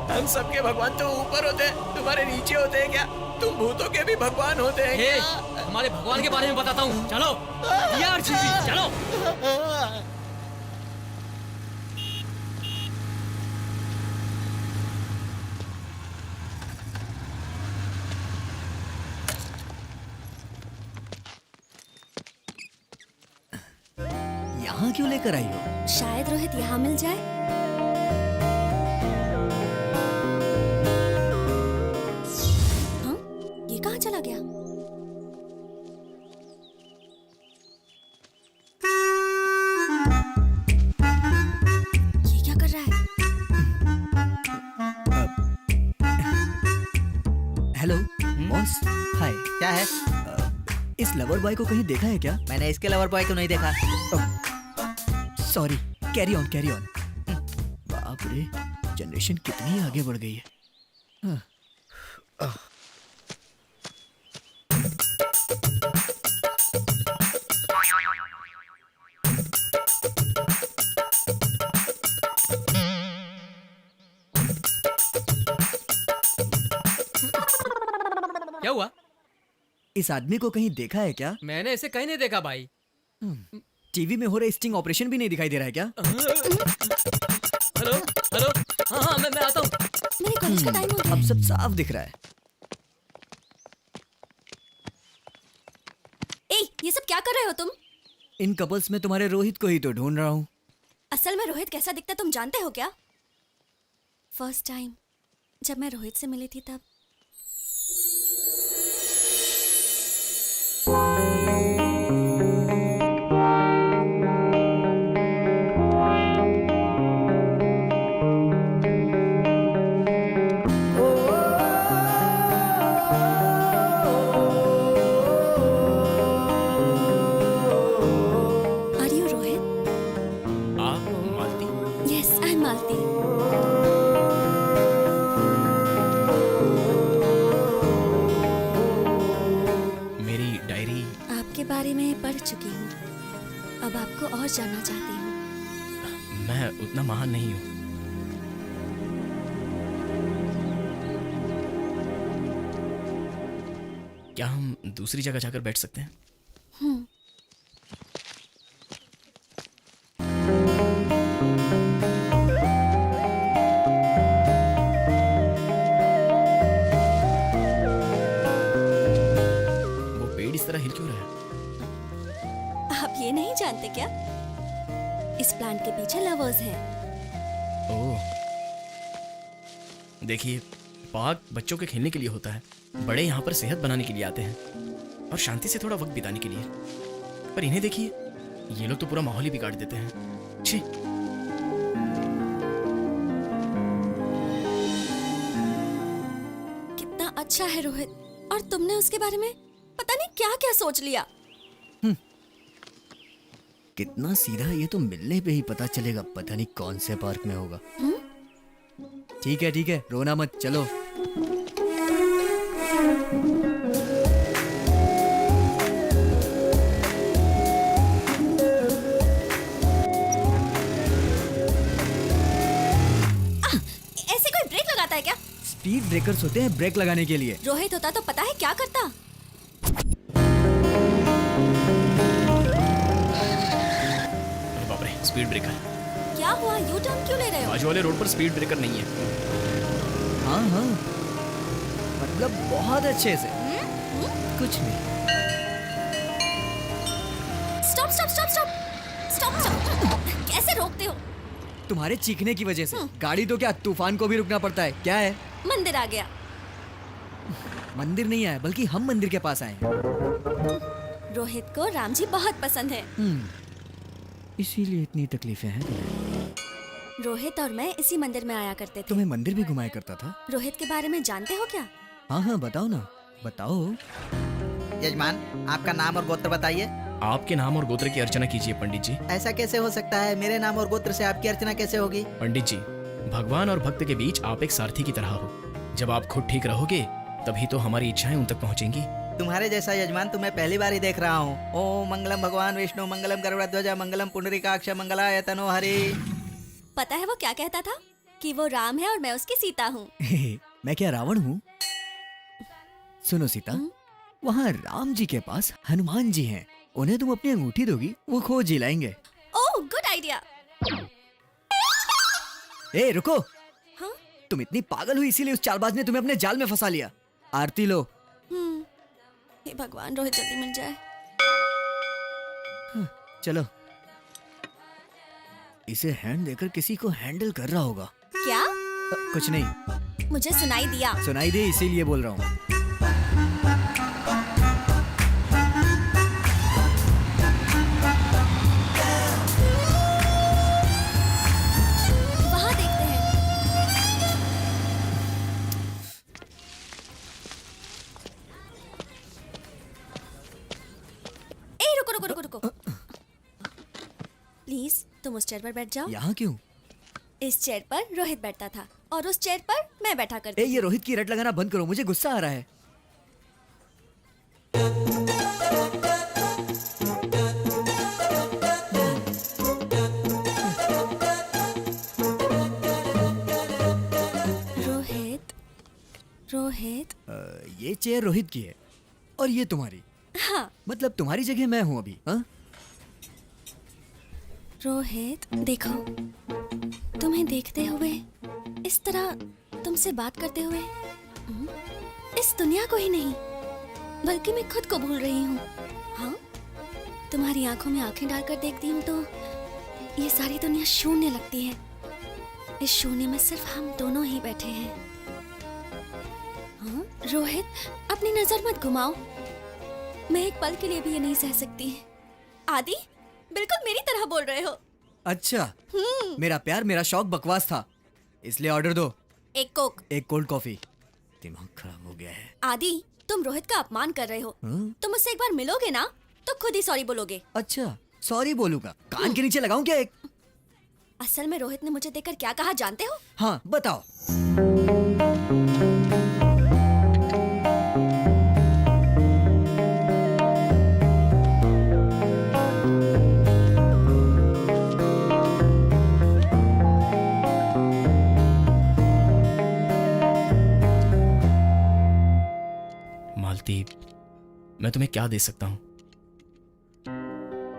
हम सबके भगवान तो ऊपर होते हैं, तुम्हारे नीचे होते हैं क्या? तुम भूतों के भी भगवान होते हैं ए, क्या? हमारे भगवान के बारे में बताता हूँ। चलो यार जीवी, चलो। यहाँ क्यों लेकर आई हो? शायद रोहित यहाँ मिल जाए। हाँ, ये कहाँ चला गया? ये क्या कर रहा है? हेलो बॉस, हाय। क्या है? इस लवर बॉय को कहीं देखा है क्या? मैंने इसके लवर बॉय को नहीं देखा। Sorry, carry on carry on. बाप रे, जनरेशन कितनी आगे बढ़ गई है। हाँ। क्या हुआ? इस आदमी को कहीं देखा है क्या? मैंने इसे कहीं नहीं देखा भाई। टीवी में हो रहे स्टिंग ऑपरेशन भी नहीं दिखाई दे रहा है क्या? हेलो हेलो, हाँ हाँ मैं आता हूँ। मेरे कॉलेज का टाइम हो गया। अब सब साफ दिख रहा है। ए, ये सब क्या कर रहे हो तुम? इन कपल्स में तुम्हारे रोहित को ही तो ढूंढ रहा हूँ। असल में रोहित कैसा दिखता तुम जानते हो क्या? फर्स्ट टाइम जब मैं रोहित से मिली थी तब आर यू रोहित? आप मालती? यस, आई एम मालती। मेरी डायरी? आपके बारे में पढ़ चुकी हूँ, अब आपको और जानना चाहती हूँ। मैं उतना महान नहीं हूँ। क्या हम दूसरी जगह जाकर बैठ सकते हैं? वो पेड़ इस तरह हिल क्यों रहा है? आप ये नहीं जानते क्या? इस प्लांट के पीछे लवर्स हैं। ओह, देखिए, पार्क बच्चों के खेलने के लिए होता है। बड़े यहाँ पर सेहत बनाने के लिए आते हैं और शांति से थोड़ा वक्त बिताने के लिए। पर इन्हें देखिए, ये लोग तो पूरा माहौल ही बिगाड़ देते हैं। छी। कितना अच्छा है रोहित, और तुमने उसके बारे में पता नहीं क्या क्या सोच लिया। कितना सीधा, ये तो मिलने पे ही पता चलेगा। पता नहीं कौन से पार्क में होगा। ठीक है, रोना मत, चलो। ऐसे कोई ब्रेक लगाता है क्या? स्पीड ब्रेकर्स होते हैं ब्रेक लगाने के लिए। रोहित होता तो पता है क्या करता? अरे बाप रे, स्पीड ब्रेकर। क्या हुआ, यू टर्न क्यों ले रहे हो? बाजू वाले रोड पर स्पीड ब्रेकर नहीं है। हाँ, मतलब बहुत अच्छे से। कुछ नहीं। Stop stop stop stop stop stop. कैसे रोकते हो? तुम्हारे चीखने की वजह से। गाड़ी तो क्या, तूफान को भी रुकना पड़ता है। क्या है? मंदिर आ गया। मंदिर नहीं आया, बल्कि हम मंदिर के पास आए हैं। रोहित को राम जी बहुत पसंद है। इसीलिए इतनी तकलीफें हैं। रोहित और मैं इसी मंदिर में आया करते थे। तुम्हें मंदिर भी घुमाया करता था? रोहित के बारे में जानते हो क्या? हाँ, बताओ ना, बताओ। यजमान, आपका नाम और गोत्र बताइए। आपके नाम और गोत्र की अर्चना कीजिए पंडित जी। ऐसा कैसे हो सकता है? मेरे नाम और गोत्र से आपकी अर्चना कैसे होगी? पंडित जी, भगवान और भक्त के बीच आप एक सारथी की तरह हो। जब आप खुद ठीक रहोगे तभी तो हमारी इच्छाएं उन तक पहुंचेंगी। तुम्हारे जैसा यजमान तो मैं पहली बार ही देख रहा हूँ। ओम मंगलम भगवान विष्णु, मंगलम गरुड़ध्वज, मंगलम पुंडरीकाक्ष, मंगलाय तनो हरि। पता है वो क्या कहता था? कि वो राम है और मैं उसकी सीता हूँ। मैं क्या रावण हूँ? सुनो सीता, वहाँ राम जी के पास हनुमान जी हैं। उन्हें तुम अपनी अंगूठी दोगी, वो खोज ही लाएंगे। ओह, गुड आइडिया। ए रुको। हाँ? तुम इतनी पागल हुई इसीलिए उस चालबाज ने तुम्हें अपने जाल में फंसा लिया। आरती लो। हे भगवान, रोहित जल्दी मिल जाए। चलो। इसे हैंड देकर किसी को हैंडल कर रहा होगा। क्या? कुछ नहीं, मुझे सुनाई दिया। सुनाई दे इसीलिए बोल रहा हूँ। वहाँ देखते हैं। ए, रुको रुको रुको रुको। प्लीज तुम उस चेयर पर बैठ जाओ। यहाँ क्यों? इस चेयर पर रोहित बैठता था और उस चेयर पर मैं बैठा करती ए, थी। ये रोहित की रट लगाना बंद करो, मुझे गुस्सा आ रहा है। रोहित, रोहित। ये चेयर रोहित की है और ये तुम्हारी। हाँ। मतलब तुम्हारी जगह मैं हूँ अभी। हाँ? रोहित देखो, तुम्हें देखते हुए, इस तरह तुमसे बात करते हुए इस दुनिया को ही नहीं बल्कि मैं खुद को भूल रही हूँ। हाँ, तुम्हारी आंखों में आंखें डालकर देखती हूँ तो ये सारी दुनिया शून्य लगती है। इस शून्य में सिर्फ हम दोनों ही बैठे हैं। हाँ? रोहित, अपनी नजर मत घुमाओ। मैं एक पल के लिए भी ये नहीं सह सकती। आदि, बिल्कुल मेरी तरह बोल रहे हो। अच्छा, मेरा प्यार, मेरा शौक बकवास था, इसलिए ऑर्डर दो। एक कोक। एक कोल्ड कॉफी। दिमाग खराब हो गया है। आदि, तुम रोहित का अपमान कर रहे हो। तुम मुझसे एक बार मिलोगे ना तो खुद ही सॉरी बोलोगे। अच्छा, सॉरी बोलूंगा। कान के नीचे लगाऊं क्या एक? असल में रोहित ने मुझे देखकर क्या कहा जानते हो? हाँ, बताओ। मालती, मैं तुम्हें क्या दे सकता हूं?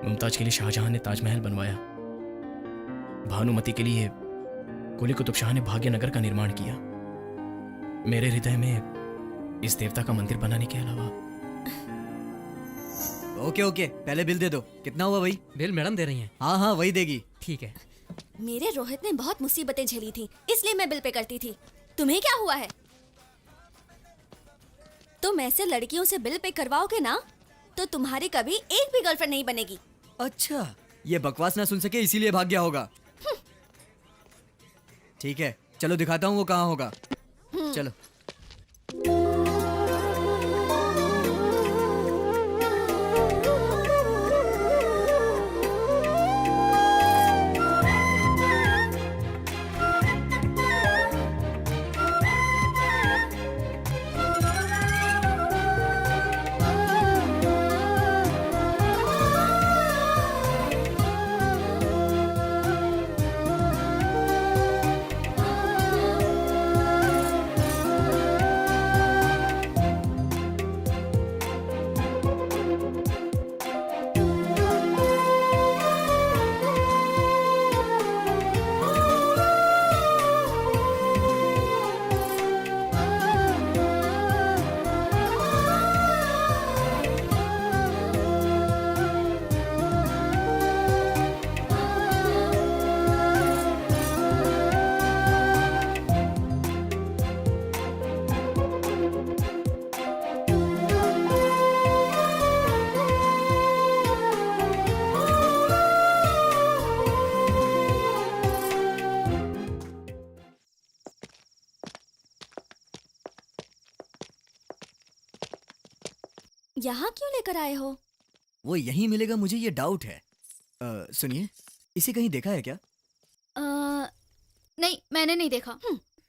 मुमताज के लिए शाहजहां ने ताजमहल बनवाया, भानुमति के लिए कुली कुतुब शाह ने भाग्यनगर का निर्माण किया, मेरे हृदय में इस देवता का मंदिर बनाने के अलावा। ओके ओके, पहले बिल दे दो। कितना हुआ भाई? बिल मैडम दे रही हैं। हाँ हाँ, वही देगी। ठीक है। मेरे रोहित ने बहुत मुसीबतें झेली थी, इसलिए मैं बिल पे करती थी। तुम्हें क्या हुआ है? तुम ऐसे लड़कियों से बिल पे करवाओगे ना तो तुम्हारी कभी एक भी गर्लफ्रेंड नहीं बनेगी। अच्छा, ये बकवास ना सुन सके इसीलिए भाग गया होगा। ठीक है, चलो दिखाता हूँ वो कहाँ होगा। चलो। यहाँ क्यों लेकर आए हो? वो यहीं मिलेगा, मुझे ये डाउट है। सुनिए, इसे कहीं देखा है क्या? नहीं, मैंने नहीं देखा।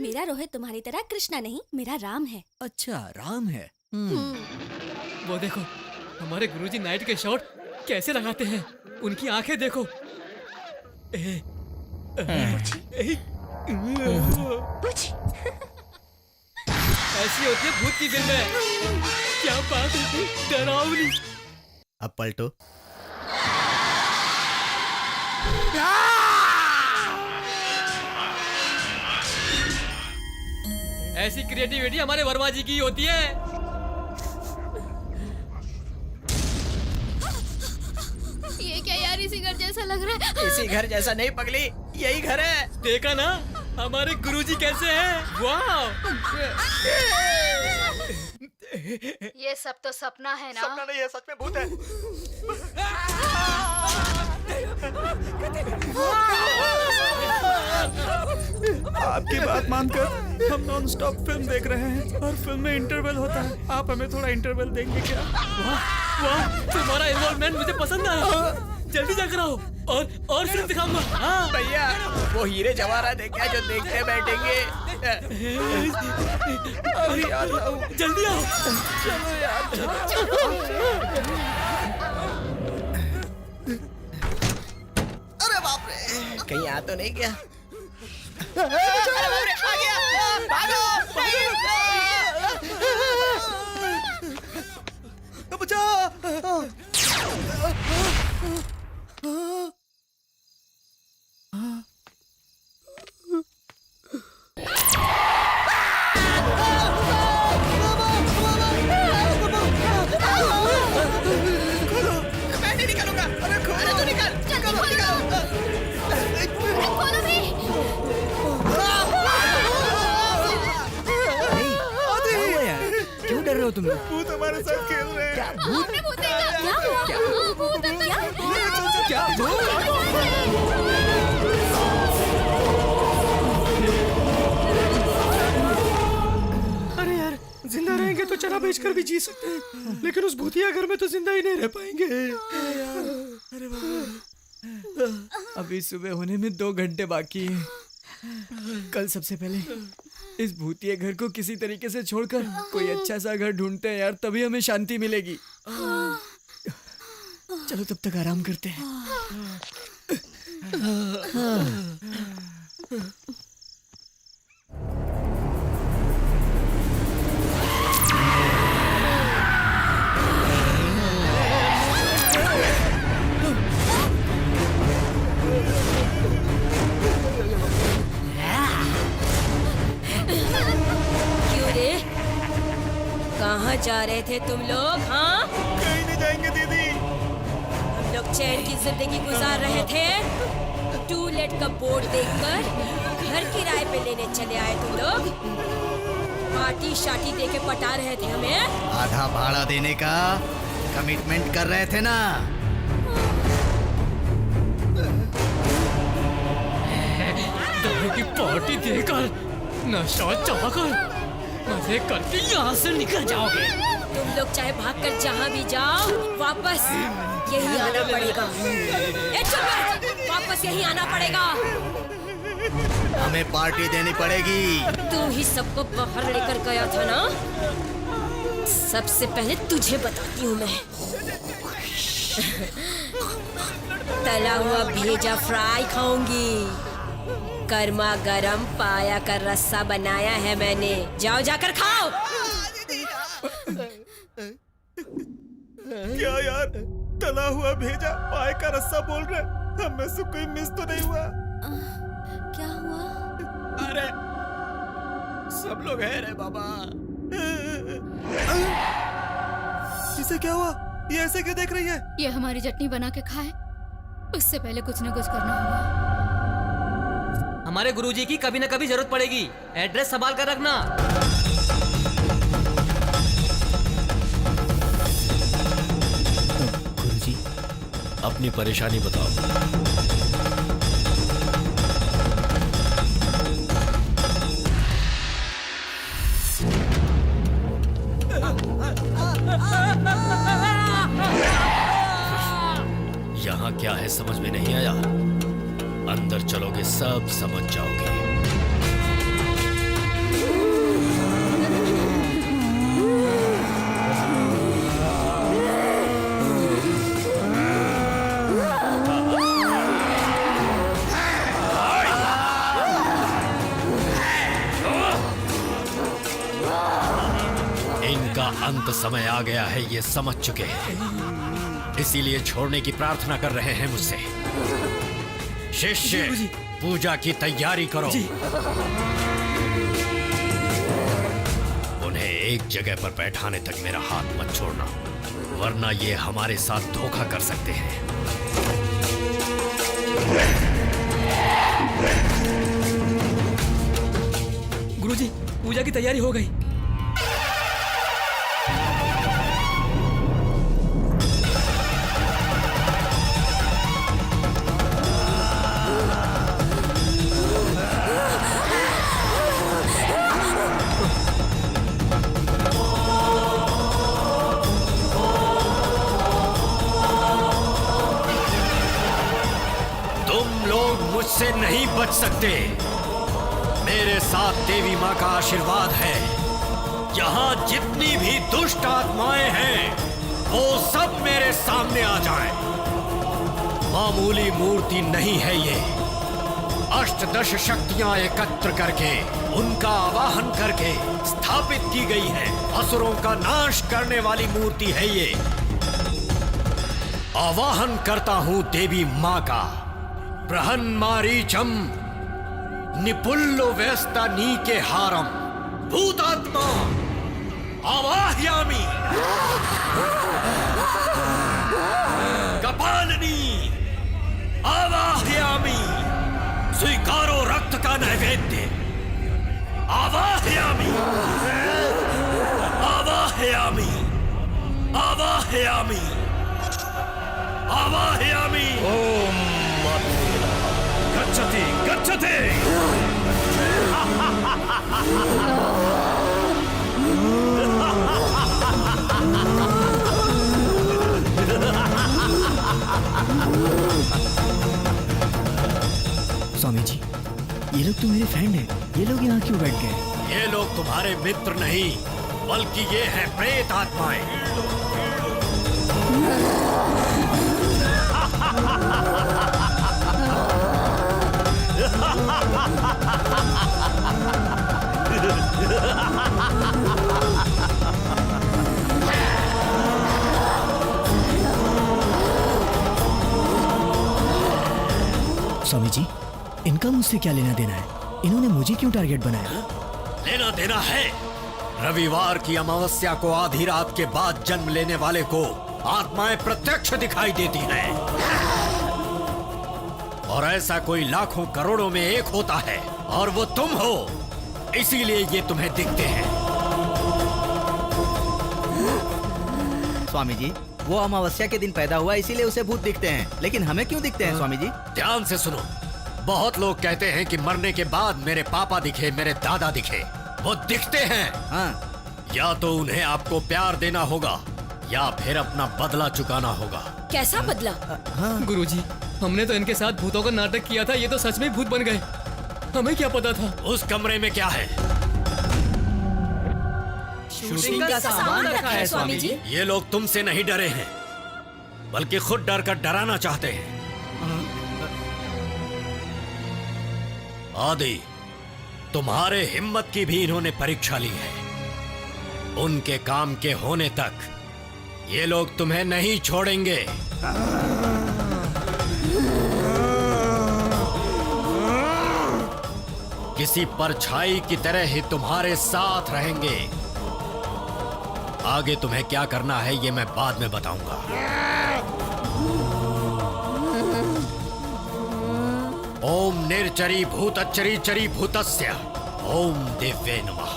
मेरा रोहित तुम्हारी तरह कृष्णा नहीं, मेरा राम है। अच्छा, राम है। वो देखो, हमारे गुरुजी नाइट के शॉट कैसे लगाते हैं। उनकी आंखें देखो। ऐसी होती है भूत की फिल्में। क्या बात है, डरावनी। अब पलटो। ऐसी क्रिएटिविटी हमारे वर्मा जी की होती है। ये क्या यार, इसी घर जैसा लग रहा है। इसी घर जैसा नहीं पगली, यही घर है। देखा ना हमारे गुरुजी कैसे हैं। वाह, ये सब तो सपना है ना? सपना नहीं है, सच में भूत है। आपकी बात मानकर हम नॉन स्टॉप फिल्म देख रहे हैं और फिल्म में इंटरवल होता है। आप हमें थोड़ा इंटरवल देंगे क्या? वाह, तुम्हारा इन्वॉल्वमेंट मुझे पसंद आया। जल्दी जाकर आओ और फिल्म दिखाऊंगा। हाँ भैया, वो हीरे जवाहरात है क्या जो देखते बैठेंगे? अभी आता हूँ। जल्दी आओ। चलो यार, अरे बाप रे, कहीं आ तो नहीं गया? आ गया, भागो। बचाओ। रहे हो तुम लोग? भूत हमारे साथ खेल रहे हैं। क्या भूत? हमने भूत देखा। क्या हुआ? क्या? हाँ, भूत अंदर। क्या भूत? अरे यार, जिंदा रहेंगे तो चना बेचकर भी जी सकते हैं, लेकिन उस भूतिया घर में तो जिंदा ही नहीं रह पाएंगे। अभी सुबह होने में 2 घंटे बाकी हैं। कल सबसे पहले इस भूतिया घर को किसी तरीके से छोड़कर कोई अच्छा सा घर ढूंढते हैं यार, तभी हमें शांति मिलेगी। चलो तब तक आराम करते हैं। क्यों रे? कहाँ जा रहे थे तुम लोग? हाँ, कहीं नहीं जाएंगे दीदी। हम लोग चैन की जिंदगी गुजार रहे थे। टू लेट का बोर्ड देखकर घर किराए पे लेने चले आए तुम लोग। पार्टी शाटी दे के पटा रहे थे हमें। आधा भाड़ा देने का कमिटमेंट कर रहे थे ना। दारू की पार्टी देकर, नशा चाहकर, मजे करके यहाँ से निकल जाओगे। तुम लोग चाहे भागकर जहाँ भी जाओ, वापस यही आना पड़ेगा। ए चुप बैठ, वापस यही आना पड़ेगा। हमें पार्टी देनी पड़ेगी। तू ही सबको बाहर लेकर गया था ना? सबसे पहले तुझे बताती हूँ मैं। तला हुआ भेजा फ्राई खाऊंगी। गर्मा गरम पाया का रस्सा बनाया है मैंने। जाओ जाकर खाओ। क्या यार, तला हुआ भेजा पाए का रस्सा बोल रहे? हम में से कोई मिस तो नहीं हुआ? क्या हुआ? अरे सब लोग है रे बाबा। इसे क्या हुआ? ये ऐसे क्यों देख रही है? ये हमारी चटनी बना के खाए, उससे पहले कुछ न कुछ करना होगा। हमारे गुरुजी की कभी न कभी जरूरत पड़ेगी। एड्रेस संभाल कर रखना। गुरुजी, अपनी परेशानी बताओ। यहाँ क्या है समझ में नहीं आया? अंदर चलोगे सब समझ जाओगे। इनका अंत समय आ गया है, ये समझ चुके हैं, इसीलिए छोड़ने की प्रार्थना कर रहे हैं मुझसे। शिष्य, पूजा की तैयारी करो। उन्हें एक जगह पर बैठाने तक मेरा हाथ मत छोड़ना, वरना ये हमारे साथ धोखा कर सकते हैं। गुरुजी, पूजा की तैयारी हो गई। मुझसे नहीं बच सकते। मेरे साथ देवी माँ का आशीर्वाद है। यहाँ जितनी भी दुष्ट आत्माएं हैं, वो सब मेरे सामने आ जाएं। मामूली मूर्ति नहीं है ये। अष्टदश शक्तियां एकत्र करके, उनका आवाहन करके स्थापित की गई है। असुरों का नाश करने वाली मूर्ति है ये। आवाहन करता हूं देवी माँ का। बृहन्मारीचम निपुल्लो व्यस्ता नीके हारम भूतात्मा आवाह्यामि। कपालिनी आवाह्यामि। स्वीकारो रक्त का नैवेद्य। आवाह्यामि आवाह्यामि। आवाहयामि आवाहयामि आवाहयामि। ओम गच्छति गच्छति। स्वामी जी, ये लोग तो मेरे फ्रेंड हैं। ये लोग यहाँ क्यों बैठ गए? ये लोग तुम्हारे मित्र नहीं बल्कि ये हैं प्रेत आत्माएं। स्वामी जी, इनका मुझसे क्या लेना देना है? इन्होंने मुझे क्यों टारगेट बनाया? लेना देना है। रविवार की अमावस्या को आधी रात के बाद जन्म लेने वाले को आत्माएं प्रत्यक्ष दिखाई देती हैं। और ऐसा कोई लाखों करोड़ों में एक होता है और वो तुम हो, इसीलिए ये तुम्हें दिखते हैं। स्वामी जी, वो अमावस्या के दिन पैदा हुआ इसीलिए उसे भूत दिखते हैं, लेकिन हमें क्यों दिखते हैं स्वामी जी? ध्यान से सुनो। बहुत लोग कहते हैं कि मरने के बाद मेरे पापा दिखे, मेरे दादा दिखे। वो दिखते हैं। हाँ। या तो उन्हें आपको प्यार देना होगा या फिर अपना बदला चुकाना होगा। कैसा बदला? गुरुजी, हमने तो इनके साथ भूतों का नाटक किया था, ये तो सच में भूत बन गए। हमें क्या पता था? उस कमरे में क्या है? शूटिंग का सामान रखा है स्वामी जी। ये लोग तुमसे नहीं डरे हैं बल्कि खुद डर कर डराना चाहते हैं। आदि, तुम्हारे हिम्मत की भी इन्होंने परीक्षा ली है। उनके काम के होने तक ये लोग तुम्हें नहीं छोड़ेंगे। किसी परछाई की तरह ही तुम्हारे साथ रहेंगे। आगे तुम्हें क्या करना है ये मैं बाद में बताऊंगा। ओम निर्चरी भूतच्चरी चरी भूतस्य ओम देव्ये नमः।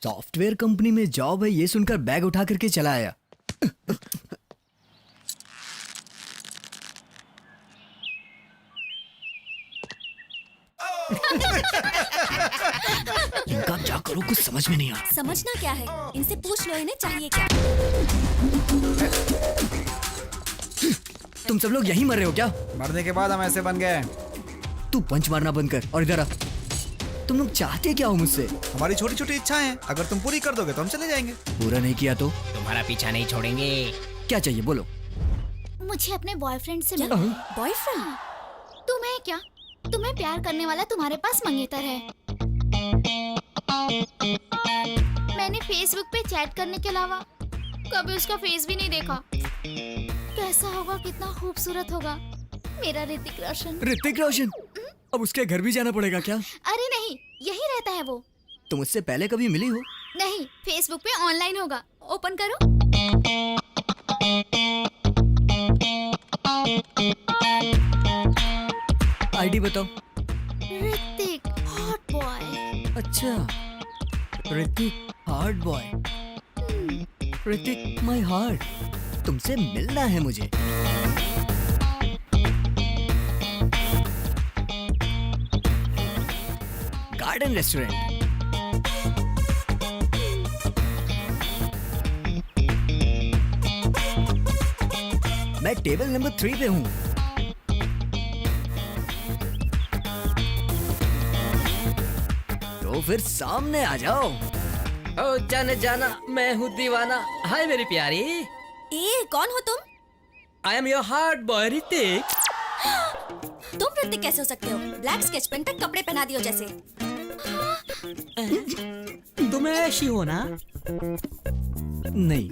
सॉफ्टवेयर कंपनी में जॉब है ये सुनकर बैग उठा करके चला आया। इनका क्या करूं कुछ समझ में नहीं आ रहा। समझना क्या है? इनसे पूछ लो इन्हें चाहिए क्या। तुम सब लोग यहीं मर रहे हो क्या? मरने के बाद हम ऐसे बन गए। तू पंच मारना बंद कर और इधर आ। तुम लोग चाहते क्या हो मुझसे? हमारी छोटी छोटी इच्छाएं हैं, अगर तुम पूरी कर दोगे तो हम चले जाएंगे। पूरा नहीं किया तो तुम्हारा पीछा नहीं छोड़ेंगे। क्या चाहिए बोलो। मुझे अपने बॉयफ्रेंड से क्या? मिलना। बॉयफ्रेंड? तुम्हें क्या? तुम्हें प्यार करने वाला तुम्हारे पास मंगेतर है। मैंने फेसबुक पे चैट करने के अलावा कभी उसका फेस भी नहीं देखा। कैसा होगा, कितना खूबसूरत होगा मेरा ऋतिक रोशन। ऋतिक रोशन? अब उसके घर भी जाना पड़ेगा क्या? अरे नहीं, यही रहता है वो। तुम उससे पहले कभी मिली हो? नहीं, फेसबुक पे ऑनलाइन होगा। ओपन करो। आईडी बताओ। Hrithik hot boy. अच्छा, Hrithik heart boy. Hrithik my heart, तुमसे मिलना है मुझे। Garden restaurant. मैं टेबल नंबर 3 पे हूँ। तो फिर सामने आ जाओ। ओ जाने जाना, मैं हूँ दीवाना। हाय मेरी प्यारी। ए, कौन हो तुम? I am your heart boy Hrithik. तुम ऋतिक कैसे हो सकते हो? ब्लैक स्केच पेन पे कपड़े पहना दियो जैसे। तुम ऐसी हो ना? नहीं,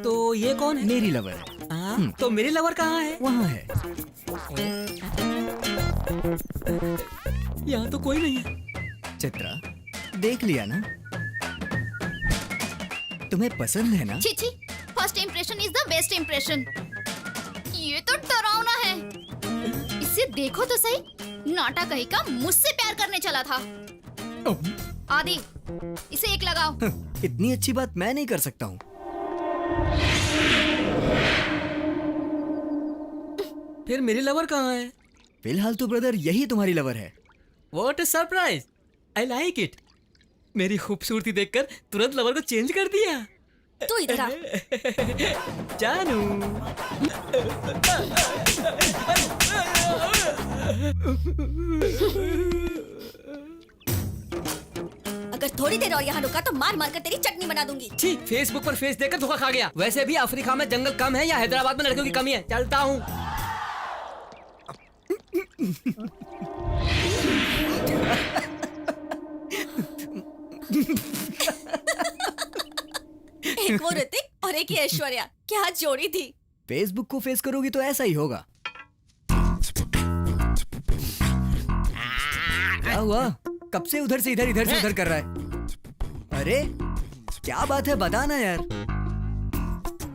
तो ये कौन है? मेरी लवर है। तो मेरी लवर कहाँ है? वहाँ है। यहाँ तो कोई नहीं है। चित्रा, देख लिया ना? तुम्हें पसंद है ना? छी छी, first impression is the best impression. ये तो डरावना है। इसे देखो तो सही, नाटा कहीं का मुझसे प्यार करने चला था। आदि, इसे एक लगाओ। इतनी अच्छी बात मैं नहीं कर सकता हूँ। फिर मेरी लवर कहाँ है? फिलहाल तो ब्रदर यही तुम्हारी लवर है। What a surprise! I like it. मेरी खूबसूरती देखकर तुरंत लवर को चेंज कर दिया। तू इधर आ। जानू। अगर थोड़ी देर और यहाँ रुका तो मार मार कर तेरी चटनी बना दूंगी। छी, फेसबुक पर फेस देखकर धोखा खा गया। वैसे भी अफ्रीका में जंगल कम है या हैदराबाद में लड़कियों की कमी है। चलता हूँ। एक वो ऋतिक और एक ये ऐश्वर्या, क्या जोड़ी थी। फेसबुक को फेस करोगी तो ऐसा ही होगा। क्या हुआ? कब से उधर से इधर से उधर कर रहा है? अरे क्या बात है, बताना यार।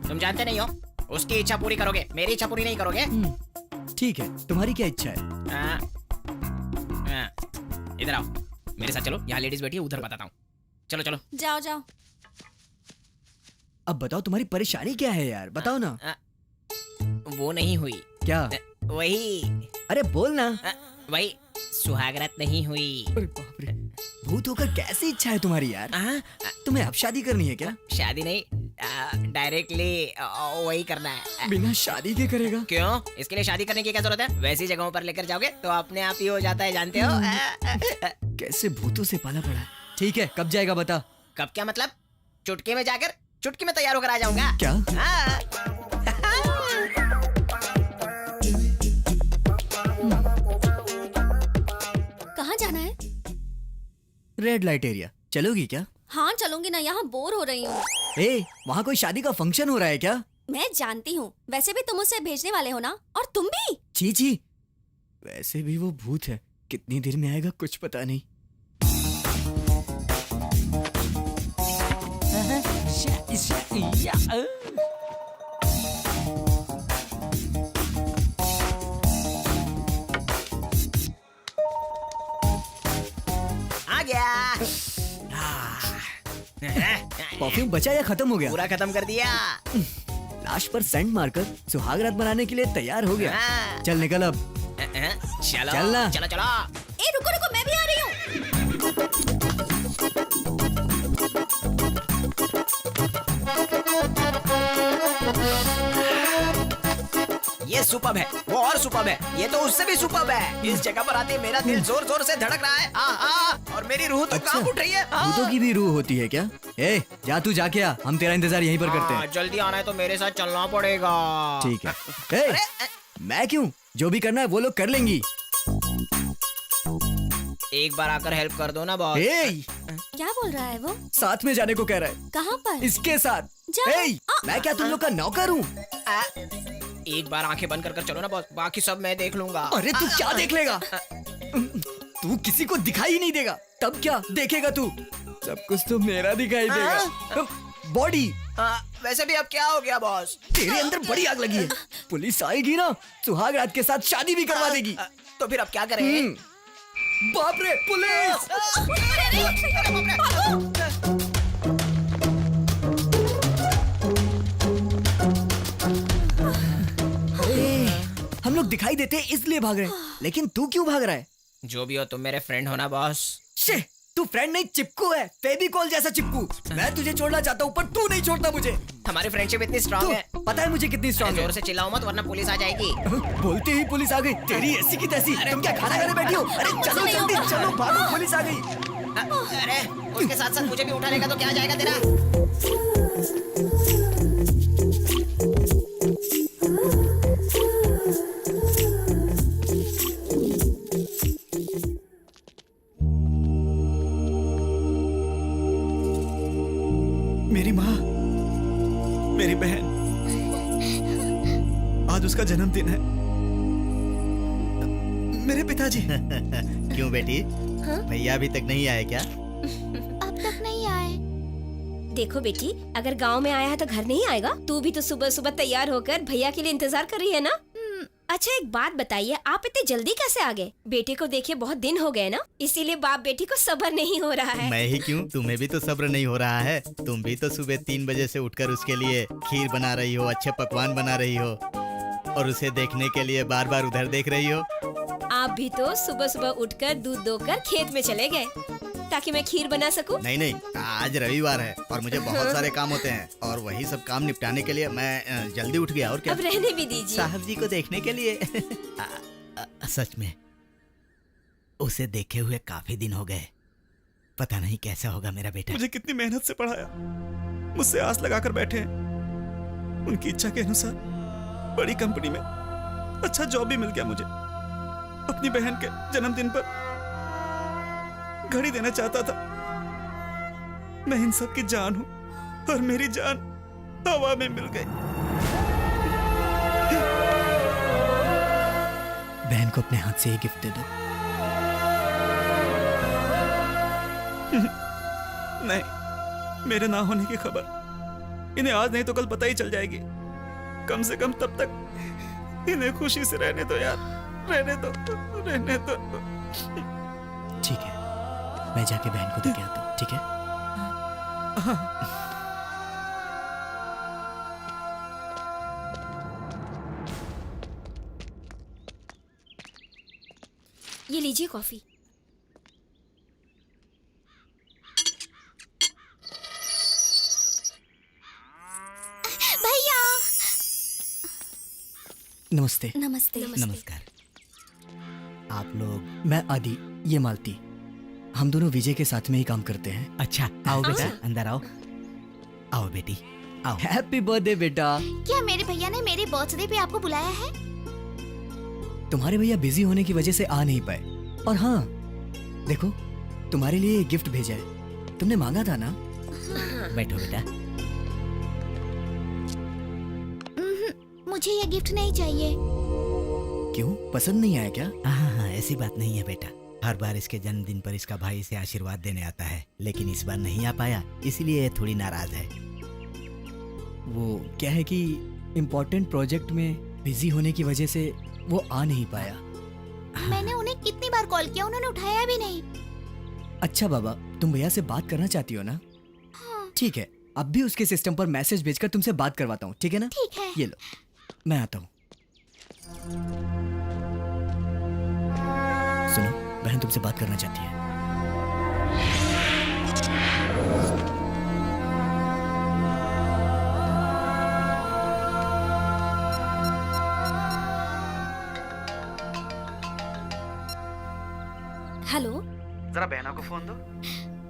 तुम जानते नहीं हो, उसकी इच्छा पूरी करोगे, मेरी इच्छा पूरी नहीं करोगे। ठीक है, तुम्हारी क्या इच्छा है? इधर आओ, मेरे साथ चलो। यहाँ लेडीज बैठी है, उधर बताता हूँ। चलो चलो। जाओ जाओ। अब बताओ तुम्हारी परेशानी क्या है यार, बताओ ना। वो नहीं हुई। क्या? वही। अरे बोल ना। वही सुहागरात नहीं हुई। अरे बाप रे, भूत होकर कैसी इच्छा है तुम्हारी यार? तुम्हें अब शादी करनी है क्या? शादी नहीं, डायरेक्टली वही करना है। बिना शादी के करेगा? क्यों? इसके लिए शादी करने की क्या जरूरत है? वैसी जगहों पर लेकर जाओगे तो अपने आप ही हो जाता है, जानते हो। कैसे भूतों से पाला पड़ा। ठीक है, कब जाएगा बता। कब क्या मतलब? चुटकी में जाकर, चुटकी में तैयार होकर आ जाऊंगा। क्या? कहाँ जाना है? Red light area. चलोगी क्या? हाँ चलूंगी ना, यहाँ बोर हो रही हूँ। ए, वहाँ कोई शादी का फंक्शन हो रहा है क्या? मैं जानती हूँ, वैसे भी तुम उसे भेजने वाले हो ना, और तुम भी। छी छी, वैसे भी वो भूत है, कितनी देर में आएगा कुछ पता नहीं। आ गया। परफ्यूम बचा या खत्म हो गया? पूरा खत्म कर दिया। लाश पर सेंट मारकर सुहागरात बनाने के लिए तैयार हो गया। चल निकल अब। चलो चलना। चलो चलो। ए रुको रुको, मैं भी आ रही हूँ। ये सुपर्ब है, वो और सुपर्ब है, ये तो उससे भी सुपर्ब है। इस जगह पर आते मेरा दिल जोर जोर से धड़क रहा है। और मेरी रूह तो कांप उठ रही है। भूतों की भी रूह होती है क्या? ए, जा तू जाके आ, हम तेरा इंतजार यहीं पर करते हैं। जल्दी आना है तो मेरे साथ चलना पड़ेगा। ठीक है। ए, मैं क्यों? जो भी करना है वो लोग कर लेंगी। एक बार आकर हेल्प कर दो ना बॉस। ए, क्या बोल रहा है वो? साथ में जाने को कह रहा है। कहाँ पर? इसके साथ। जा। ए, मैं क्या तुम लोग का नौकर हूँ? एक बार आंखें बंद कर चलो ना बॉस, बाकी सब मैं देख लूंगा। अरे तू क्या देख लेगा? तू किसी को दिखाई ही नहीं देगा, तब क्या देखेगा तू? सब कुछ तो मेरा दिखाई देगा। बॉडी। वैसे भी अब क्या हो गया बॉस? तेरे अंदर बड़ी आग लगी है। पुलिस आएगी ना, सुहागरात के साथ शादी भी करवा देगी। तो फिर अब क्या करें? बाप रे, पुलिस! हम लोग दिखाई देते हैं इसलिए भाग रहे हैं, लेकिन तू क्यों भाग रहा है? जो भी हो तुम मेरे फ्रेंड हो ना बॉस। शे, तू फ्रेंड नहीं चिपकू है, फेविकॉल जैसा चिपकू। मैं तुझे छोड़ना चाहता हूँ पर तू नहीं छोड़ता मुझे। हमारी फ्रेंडशिप इतनी स्ट्रांग है। पता है मुझे कितनी स्ट्रांग है। जोर से चिल्लाओ मत वरना पुलिस आ जाएगी। बोलते ही पुलिस आ गई। तेरी ऐसी की तैसी। तुम क्या खाना खाने बैठी हो? अरे चलो जल्दी चलो, भागो, पुलिस आ गई। अरे उसके साथ साथ मुझे भी उठा लेगा तो क्या जाएगा तेरा? मेरी माँ, मेरी बहन, आज उसका जन्मदिन है। मेरे पिताजी। क्यों बेटी? भैया अभी तक नहीं आए क्या? अब तक नहीं आए। देखो बेटी, अगर गांव में आया है तो घर नहीं आएगा। तू भी तो सुबह सुबह तैयार होकर भैया के लिए इंतजार कर रही है ना। अच्छा एक बात बताइए, आप इतने जल्दी कैसे आ गए? बेटे को देखे बहुत दिन हो गए ना, इसीलिए बाप बेटी को सब्र नहीं हो रहा है। मैं ही क्यों, तुम्हें भी तो सब्र नहीं हो रहा है। तुम भी तो सुबह 3 बजे से उठकर उसके लिए खीर बना रही हो, अच्छे पकवान बना रही हो, और उसे देखने के लिए बार बार उधर देख रही हो। आप भी तो सुबह सुबह उठकर दूध दोकर खेत में चले गए ताकि मैं खीर बना सकूं। नहीं, आज रविवार है और मुझे बहुत सारे काम होते हैं, और वही सब काम निपटाने के लिए मैं जल्दी उठ गया। और क्या, अब रहने भी दीजिए। साहब जी को देखने के लिए। सच में उसे देखे हुए काफी दिन हो गए। पता नहीं कैसा होगा मेरा बेटा। मुझे कितनी मेहनत से पढ़ाया, मुझसे आस लगाकर बैठे हैं। उनकी इच्छा के अनुसार बड़ी कंपनी में अच्छा जॉब भी मिल गया मुझे। अपनी बहन के जन्मदिन पर घड़ी देना चाहता था। मैं इन सब की जान हूं, और मेरी जान हवा में मिल गई। बहन को अपने हाथ से ही गिफ्ट दे दो। नहीं, मेरे ना होने की खबर इन्हें आज नहीं तो कल पता ही चल जाएगी। कम से कम तब तक इन्हें खुशी से रहने दो यार, रहने दो। ठीक है, मैं जाके बहन को देके आता हूँ। ठीक है? ये लीजिए कॉफी। भैया नमस्ते। नमस्ते। नमस्कार। आप लोग? मैं आदि, ये मालती। हम दोनों विजय के साथ में ही काम करते हैं। अच्छा, आओ बेटा, अंदर आओ। आओ बेटी, आओ। हैप्पी बर्थडे बेटा। क्या मेरे भैया ने मेरे बर्थडे पे आपको बुलाया है? तुम्हारे भैया बिजी होने की वजह से आ नहीं पाए। और हाँ, देखो तुम्हारे लिए ये गिफ्ट भेजा है, तुमने मांगा था ना। बैठो बेटा। मुझे ये गिफ्ट नहीं चाहिए। क्यों, पसंद नहीं आया क्या? हाँ, ऐसी बात नहीं है बेटा। हर बार इसके जन्मदिन पर इसका भाई इसे आशीर्वाद देने आता है, लेकिन इस बार नहीं आ पाया, इसलिए थोड़ी नाराज है। वो क्या है कि इम्पोर्टेंट प्रोजेक्ट में बिजी होने की वजह से वो आ नहीं पाया। मैंने उन्हें कितनी बार कॉल किया, उन्होंने उठाया भी नहीं। अच्छा बाबा, तुम भैया से बात करना चाहती हो ना? ठीक है, अब भी उसके सिस्टम पर मैसेज भेजकर तुमसे बात करवाता हूँ। ठीक है ना? ठीक है। ये लो, मैं आता हूँ। सुनो, बहन तुमसे बात करना चाहती है। हेलो, जरा बहना को फोन दो।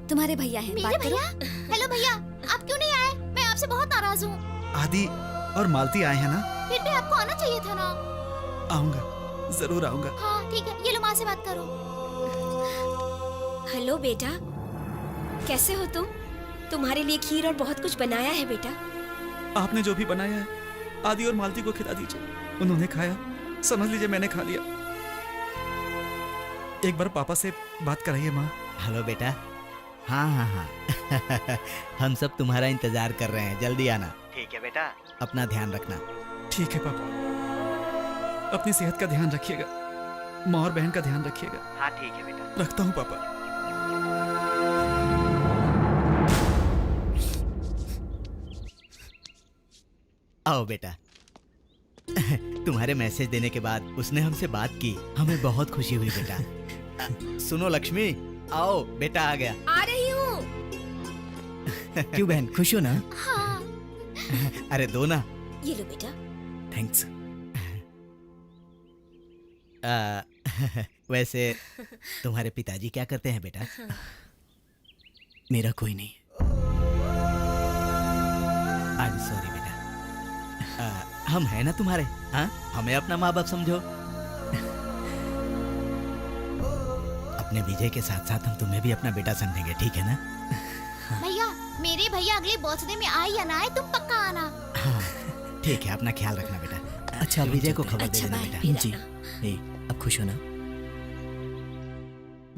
तुम्हारे भैया हैं, मेरे बात करो। भैया? हेलो भैया, आप क्यों नहीं आए? मैं आपसे बहुत नाराज हूँ। आदि और मालती आए हैं ना? फिर भी आपको आना चाहिए था ना। आऊंगा, जरूर आऊंगा। हाँ ठीक है, ये लो माँ से बात करो। हेलो बेटा, कैसे हो तुम? तुम्हारे लिए खीर और बहुत कुछ बनाया है बेटा। आपने जो भी बनाया है आदि और मालती को खिला दीजिए। उन्होंने खाया, समझ लीजिए मैंने खा लिया। एक बार पापा से बात कराइए माँ। हेलो बेटा। हाँ। हम सब तुम्हारा इंतजार कर रहे हैं, जल्दी आना। ठीक है बेटा, अपना ध्यान रखना। ठीक है पापा, अपनी सेहत का ध्यान रखिएगा, माँ और बहन का ध्यान रखिएगा। हाँ ठीक है बेटा। रखता हूँ पापा। आओ बेटा। तुम्हारे मैसेज देने के बाद उसने हमसे बात की, हमें बहुत खुशी हुई बेटा। सुनो लक्ष्मी, आओ बेटा आ गया। आ रही हूँ। क्यों बहन, खुश हो ना? हाँ। अरे दो ना। ये लो बेटा। थैंक्स। वैसे तुम्हारे पिताजी क्या करते हैं बेटा? मेरा कोई नहीं। आई एम सॉरी बेटा। हम हैं ना तुम्हारे, हाँ? हमें अपना माँ बाप समझो। अपने विजय के साथ साथ हम तुम्हें भी अपना बेटा समझेंगे, ठीक है ना? भैया, मेरे भैया अगले बर्थडे में आए या ना आए, तुम पक्का आना। हाँ ठीक है, अपना ख्याल रखना बेटा। अच्छा, विजय को चलते खबर दे अच्छा, देना बाय। बेटा। जी। ए, अब खुश हो ना?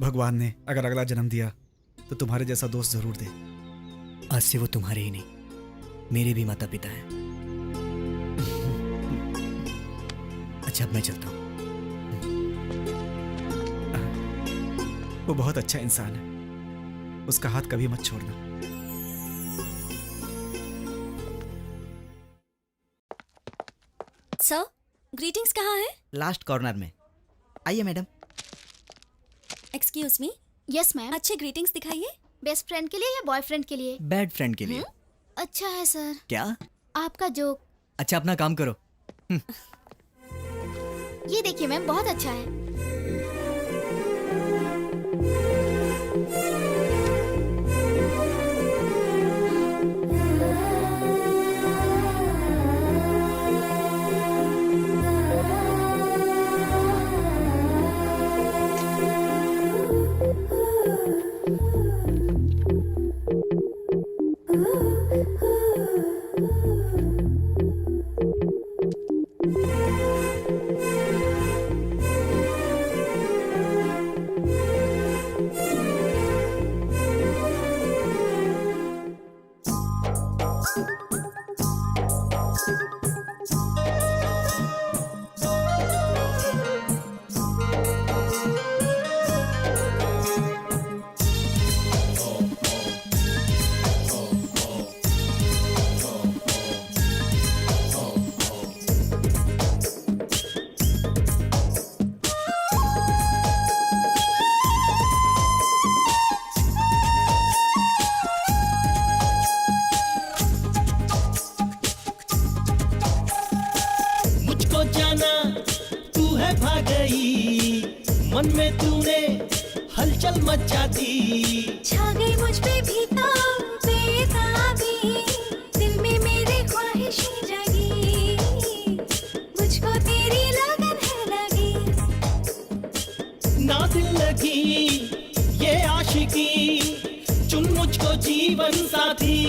भगवान ने अगर अगला जन्म दिया तो तुम्हारे जैसा दोस्त जरूर दे। आज से वो तुम्हारे ही नहीं, मेरे भी माता पिता हैं। अच्छा, अब मैं चलता हूँ। वो बहुत अच्छा इंसान है, उसका हाथ कभी मत छोड़ना। सर, ग्रीटिंग्स कहाँ है? लास्ट कॉर्नर में। आइए madam. Excuse me, yes ma'am. अच्छे ग्रीटिंग्स दिखाइए। बेस्ट फ्रेंड के लिए या बॉयफ्रेंड के लिए? बैड फ्रेंड के लिए। अच्छा है सर। क्या? आपका जोक। अच्छा, अपना काम करो। ये देखिए मैम, बहुत अच्छा है। मन में तूने हलचल मचा दी, छा गई मुझ पे भी तो बेताबी, दिल में मेरे ख्वाहिशें जगी, मुझको तेरी लगन है लगी। ना दिल लगी ये आशिकी, चुन मुझको जीवन साथी।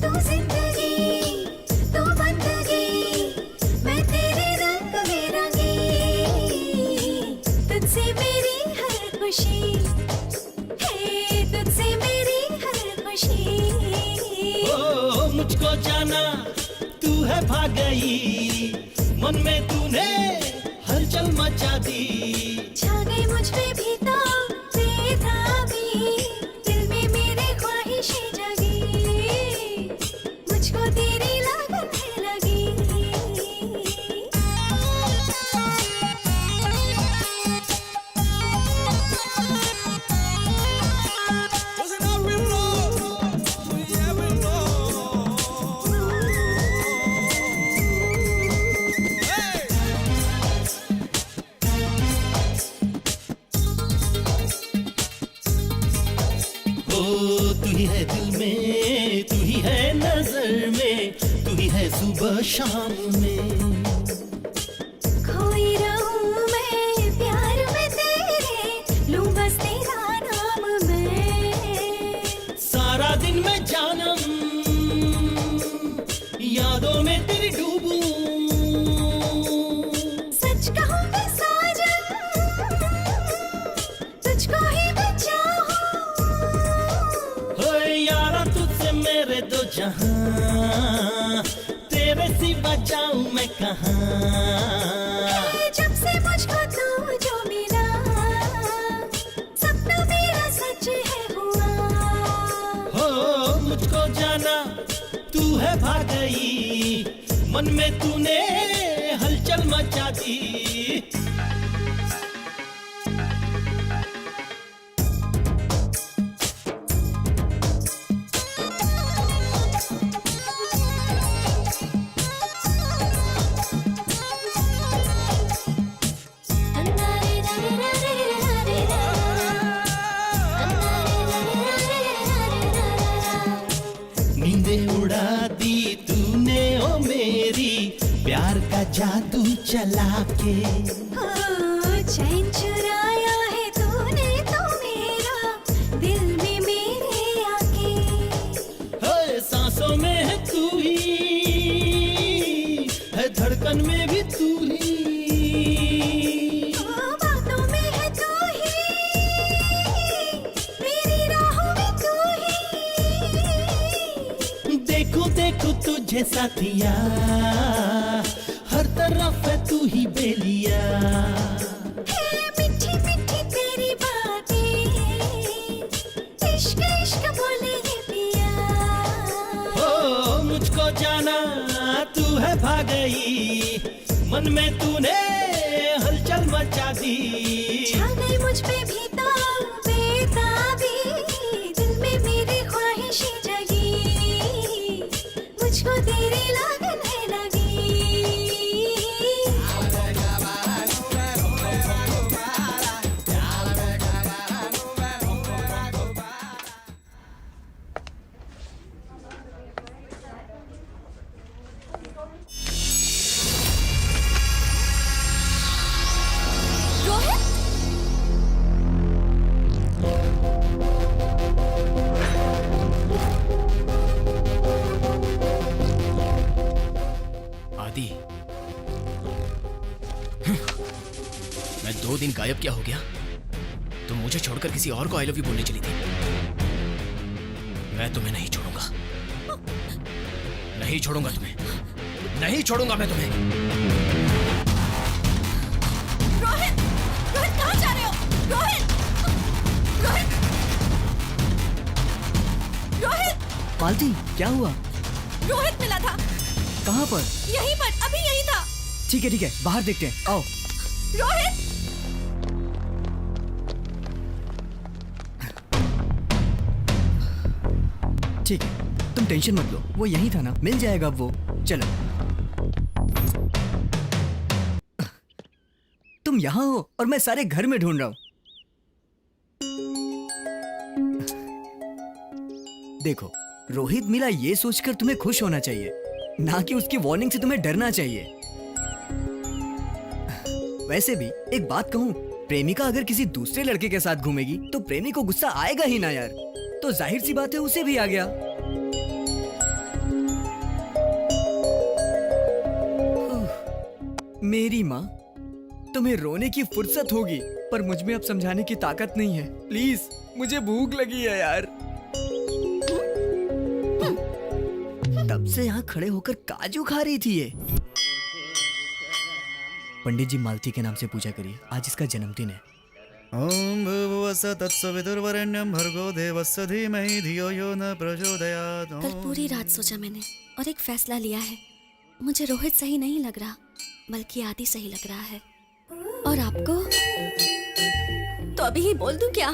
तू जिंदगी, तू बंदगी, मैं तेरे रंग में रंगी, तुझसे मेरी हर खुशी है, तुझसे मेरी हर खुशी। ओ मुझको जाना तू है भाग गई, मन में तूने हलचल मचा दी, छा गई मुझ पे भी तो बेताबी, दिल में मेरे ख्वाहिशें जगी, मुझको तेरी लगन है लगी। तू ही है दिल में, तू ही है नजर में, तू ही है सुबह शाम में। खोई रहूं मैं प्यार में तेरे, लूं बस तेरा नाम मैं, सारा दिन मैं जानम यादों में तेरी डूबूं। सच कहूं मैं साजन, तुझको ही मैं चाहूं, होए यारा तुझसे मेरे दो जहां, तेरे सिवा जाऊं मैं कहां। जब से मुझको तू जो मिला, सपना मेरा सच है हुआ। हो मुझको जाना तू है भाग गई, मन में तूने हलचल मचा दी। नींदें उड़ा दी तूने ओ मेरी, प्यार का जादू चला के। चैन चुराया है तूने तो मेरा, दिल में मेरे आके, है सांसों में है तू ही, है धड़कन में भी तू ही, बातों में है तू ही, मेरी राहों में तू ही। तुझे साथिया, हर तरफ है तू ही बेलिया। मीठी मीठी तेरी बातें, इश्क इश्क बोले ये पिया। हो मुझको जाना तू है भाग गई, मन में तूने हलचल मचा दी। छा गई मुझ पे भी बेताबी, दिल में मेरी ख्वाहिशें जगी, मुझको तेरी लगन है लगी। आदि, मैं 2 दिन गायब क्या हो गया? तुम मुझे छोड़कर किसी और को आई लव यू बोलने चली थी। मैं तुम्हें नहीं छोड़ूंगा, नहीं छोड़ूंगा तुम्हें, नहीं छोड़ूंगा मैं तुम्हें। रोहित, रोहित कहाँ जा रहे हो? रोहित, रोहित, रोहित, मालती, क्या हुआ? रोहित मिला था। कहाँ पर? यहीं पर, अभी यहीं था। ठीक है, बाहर देखते हैं, आओ। रोहित, ठीक है, तुम टेंशन मत लो, वो यहीं था ना, मिल जाएगा अब वो। चलो। तुम यहाँ हो और मैं सारे घर में ढूंढ रहा हूं। देखो, रोहित मिला ये सोचकर तुम्हें खुश होना चाहिए, ना कि उसकी वार्निंग से तुम्हें डरना चाहिए। वैसे भी एक बात कहूं, प्रेमिका अगर किसी दूसरे लड़के के साथ घूमेगी तो प्रेमी को गुस्सा आएगा ही ना यार। तो जाहिर सी बात है उसे भी आ गया। मेरी माँ, तुम्हें रोने की फुर्सत होगी, पर मुझ में अब समझाने की ताकत नहीं है। प्लीज, मुझे भूख लगी है यार। तब से यहाँ खड़े होकर काजू खा रही थी ये। पंडित जी मालती के नाम से पूजा करिए, आज इसका जन्मदिन है। ओम भूर्भुवस्सुः तत्सवितुर्वरेण्यं भर्गो देवस्य धीमहि धियो यो न प्रचोदयात्। कल पूरी रात सोचा मैंने और एक फैसला लिया है। मुझे रोहित सही नहीं लग रहा, बल्कि आदि सही लग रहा है। और आपको तो अभी ही बोल दूं क्या?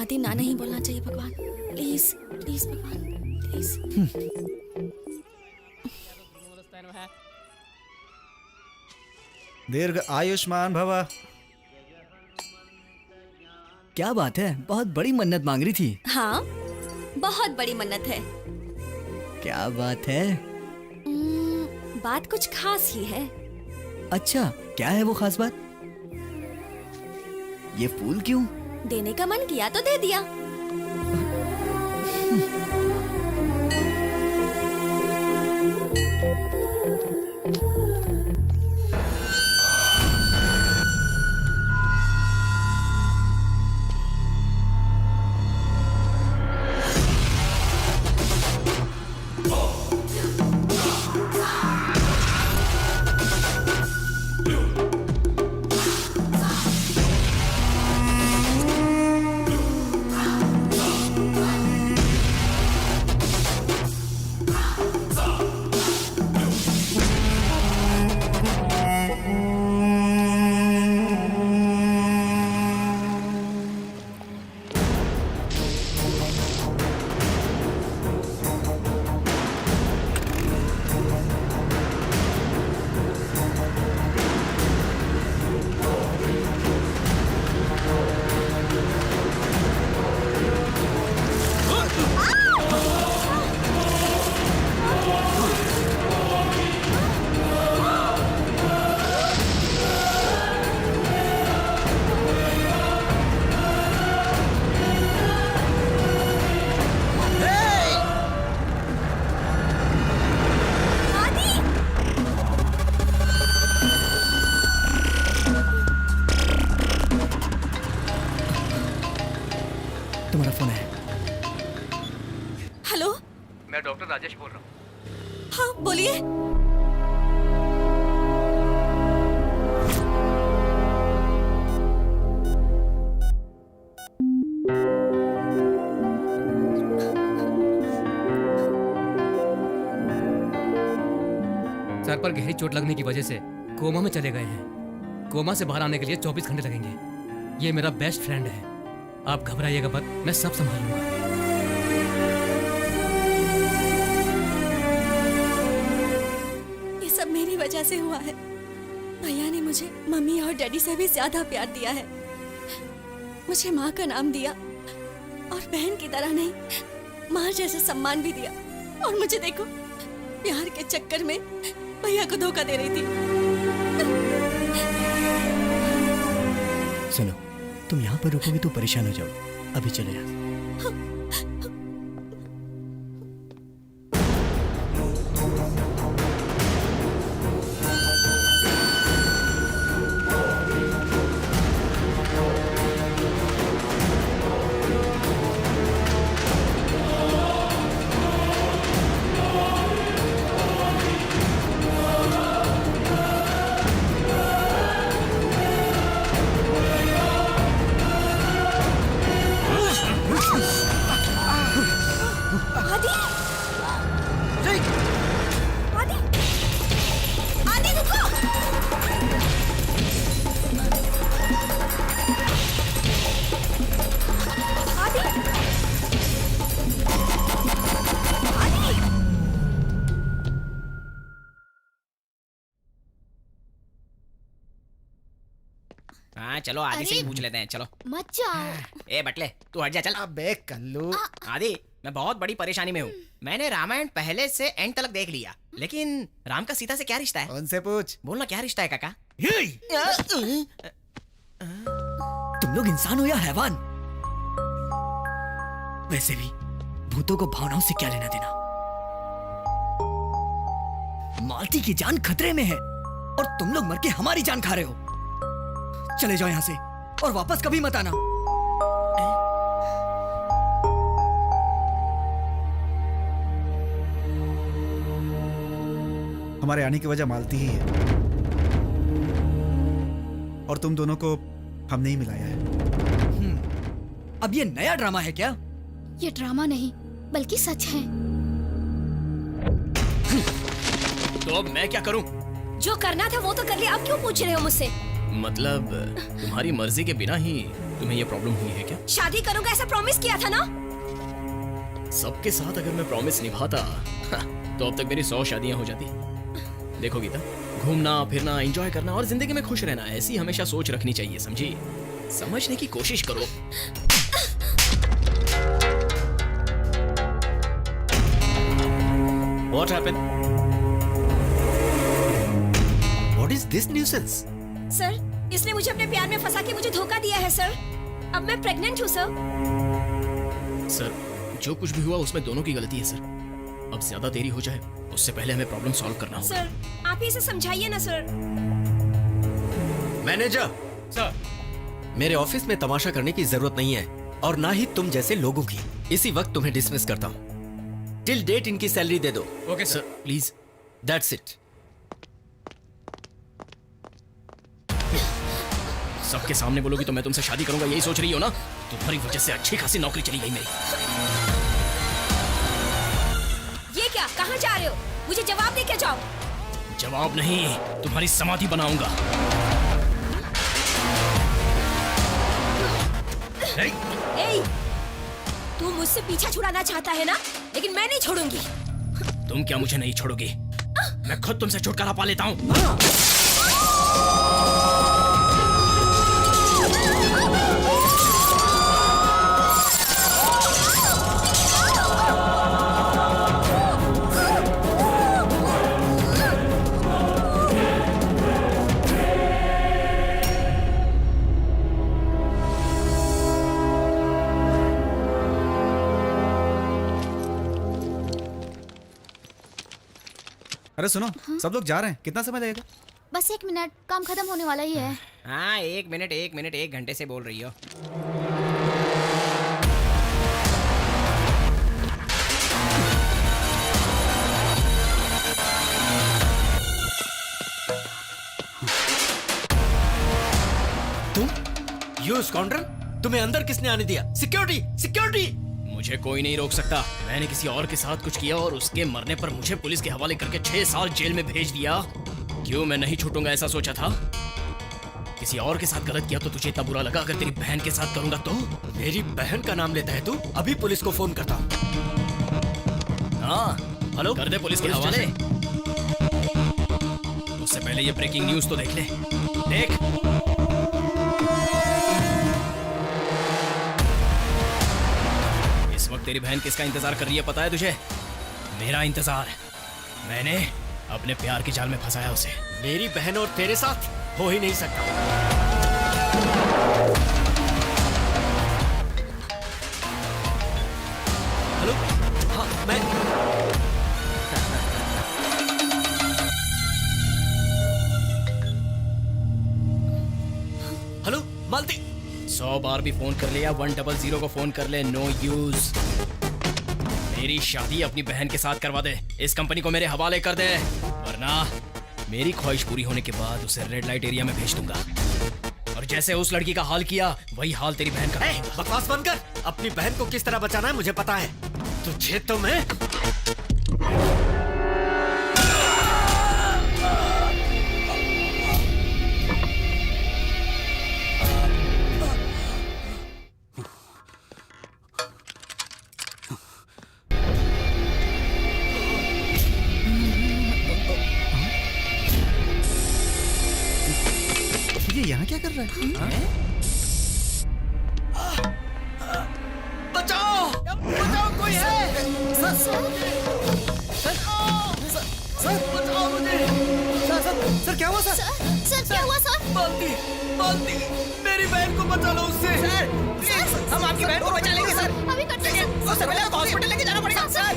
आदि ना नहीं बोलना चाहिए भगवान, प्लीज प्लीज भगवान प्लीज। दीर्घ आयुष्मान भव। क्या बात है, बहुत बड़ी मन्नत मांग रही थी। हाँ, बहुत बड़ी मन्नत है। क्या बात है? बात कुछ खास ही है। अच्छा, क्या है वो खास बात? ये फूल क्यों? देने का मन किया तो दे दिया। तुम्हारा फोन है। हेलो, मैं डॉक्टर राजेश बोल रहा हूँ। हाँ बोलिए। सर पर गहरी चोट लगने की वजह से कोमा में चले गए हैं। कोमा से बाहर आने के लिए 24 घंटे लगेंगे। ये मेरा बेस्ट फ्रेंड है, आप घबराइएगा मत, मैं सब संभाल लूंगा। ये सब मेरी वजह से हुआ है। भैया ने मुझे मम्मी और डैडी से भी ज्यादा प्यार दिया है। मुझे माँ का नाम दिया और बहन की तरह नहीं, माँ जैसा सम्मान भी दिया। और मुझे देखो, प्यार के चक्कर में भैया को धोखा दे रही थी। सुनो, तुम यहाँ पर रुकोगे तो परेशान हो जाओ। अभी चले यहाँ। हाँ चलो आदि से ही अरे! पूछ लेते हैं, चलो। मत जाओ। ए बटले तू हट जा, चल। अबे कल्लू, आदि मैं बहुत बड़ी परेशानी में हूँ। मैंने रामायण पहले से एंड तक देख लिया, लेकिन राम का सीता से क्या रिश्ता है? उनसे पूछ। बोलना क्या रिश्ता है काका? तुम लोग इंसान हो या हैवान? वैसे भी भूतों को भावनाओं से क्या लेना देना? मालती की जान खतरे में है और तुम लोग मर के हमारी जान खा रहे हो। चले जाओ यहाँ से और वापस कभी मत आना। हमारे आने की वजह मालती ही है, और तुम दोनों को हमने ही मिलाया है। अब ये नया ड्रामा है क्या? ये ड्रामा नहीं बल्कि सच है। तो अब मैं क्या करूं? जो करना था वो तो कर लिया, अब क्यों पूछ रहे हो मुझसे? मतलब तुम्हारी मर्जी के बिना ही तुम्हें ये प्रॉब्लम हुई है क्या? शादी करूंगा ऐसा प्रॉमिस किया था ना। सबके साथ अगर मैं प्रॉमिस निभाता तो अब तक मेरी 100 शादियां हो जाती। देखो गीता, घूमना फिरना, एंजॉय करना और जिंदगी में खुश रहना, ऐसी हमेशा सोच रखनी चाहिए, समझी? समझने की कोशिश करो। What happened? What is this nuisance? Sir, इसने मुझे अपने प्यार में फंसा के मुझे धोखा दिया है सर। अब मैं प्रेग्नेंट हूँ सर। सर, जो कुछ भी हुआ उसमें दोनों की गलती है सर। अब ज्यादा देरी हो जाए उससे पहले हमें प्रॉब्लम सॉल्व करना होगा। सर, आप ही इसे समझाइए ना सर। मैनेजर सर, मेरे ऑफिस में तमाशा करने की जरूरत नहीं है, और ना ही तुम जैसे लोगों की। इसी वक्त तुम्हें डिसमिस करता हूँ। टिल डेट इनकी सैलरी दे दो। Okay sir please. That's it. सबके सामने बोलोगी तो मैं तुमसे शादी करूंगा, यही सोच रही हो ना? तुम्हारी वजह से अच्छी खासी नौकरी चली गई मेरी। ये क्या, कहाँ जा रहे हो? मुझे जवाब दे के जाओ। जवाब नहीं, तुम्हारी समाधि बनाऊंगा। ए, तू मुझसे पीछा छुड़ाना चाहता है ना, लेकिन मैं नहीं छोड़ूंगी। तुम क्या मुझे नहीं छोड़ोगी? मैं खुद तुमसे छुटकारा पा लेता हूँ। अरे सुनो, सब लोग जा रहे हैं, कितना समय लगेगा? बस 1 मिनट, काम खत्म होने वाला ही है। हाँ 1 मिनट 1 मिनट 1 घंटे से बोल रही हो। यू स्काउंड्रल, तुम्हें अंदर किसने आने दिया? Security, security! मुझे कोई नहीं रोक सकता। मैंने किसी और के साथ कुछ किया और उसके मरने पर मुझे पुलिस के हवाले करके 6 साल जेल में भेज दिया। क्यों मैं नहीं छूटूंगा ऐसा सोचा था? किसी और के साथ गलत किया तो तुझे इतना बुरा लगा, अगर तेरी बहन के साथ करूंगा तो? मेरी बहन का नाम लेता है तू? अभी पुलिस को फोन करता हूँ। हाँ, हेलो, कर दे पुलिस के हवाले। उससे पहले ये ब्रेकिंग न्यूज तो देख ले। देख, इस वक्त तेरी बहन किसका इंतजार कर रही है पता है तुझे? मेरा इंतजार। मैंने अपने प्यार के जाल में फंसाया उसे। मेरी बहन और तेरे साथ हो ही नहीं सकता। हेलो, हाँ मैं हेलो मालती। 100 बार भी फोन कर ले या 100 को फोन कर ले, नो यूज। मेरी शादी अपनी बहन के साथ करवा दे, इस कंपनी को मेरे हवाले कर दे, वरना मेरी ख्वाहिश पूरी होने के बाद उसे रेड लाइट एरिया में भेज दूंगा। और जैसे उस लड़की का हाल किया वही हाल तेरी बहन का। बकवास बंद कर। अपनी बहन को किस तरह बचाना है मुझे पता है। तुझे तो मैं ये यहाँ क्या कर रहा है? बचाओ, बचाओ, कोई है? सर बचाओ मुझे। सर क्या हुआ सर? सर क्या हुआ सर? मालती, मालती, मेरी बहन को बचा लो उससे। सर, हम आपकी बहन को बचा लेंगे सर। अभी करते हैं सर। उससे पहले हॉस्पिटल लेके जाना पड़ेगा सर।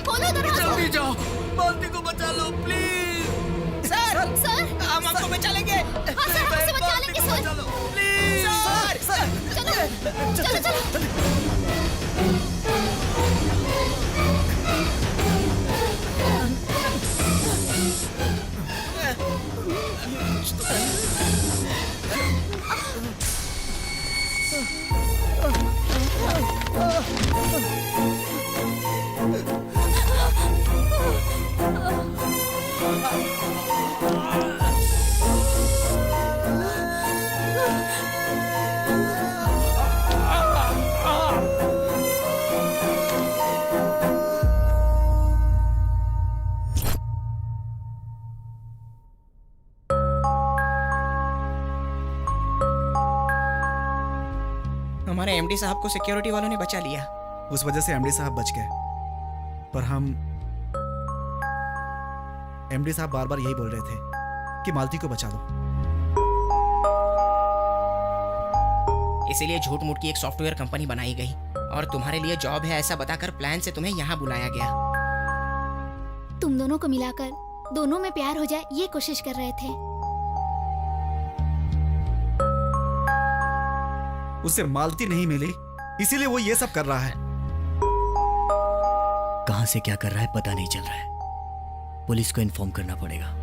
खोलो दरवाजा। जल्दी जाओ, मालती को बचा लो प्लीज। सर, सर हम आपको बचा लेंगे। हाँ सर, हमसे बचा लेंगे सर। प्लीज सर, चलो चलो चलो। हमारे एमडी साहब को सिक्योरिटी वालों ने बचा लिया। उस वजह से एमडी साहब बच गए, पर हम एमडी साहब बार बार यही बोल रहे थे कि मालती को बचा दो। इसीलिए झूठ मूठ की एक सॉफ्टवेयर कंपनी बनाई गई और तुम्हारे लिए जॉब है ऐसा बताकर प्लान से तुम्हें यहाँ बुलाया गया। तुम दोनों को मिलाकर दोनों में प्यार हो जाए ये कोशिश कर रहे थे। उसे मालती नहीं मिली, इसीलिए वो ये सब कर रहा है। कहां से क्या कर रहा है पता नहीं चल रहा है। पुलिस को इन्फॉर्म करना पड़ेगा।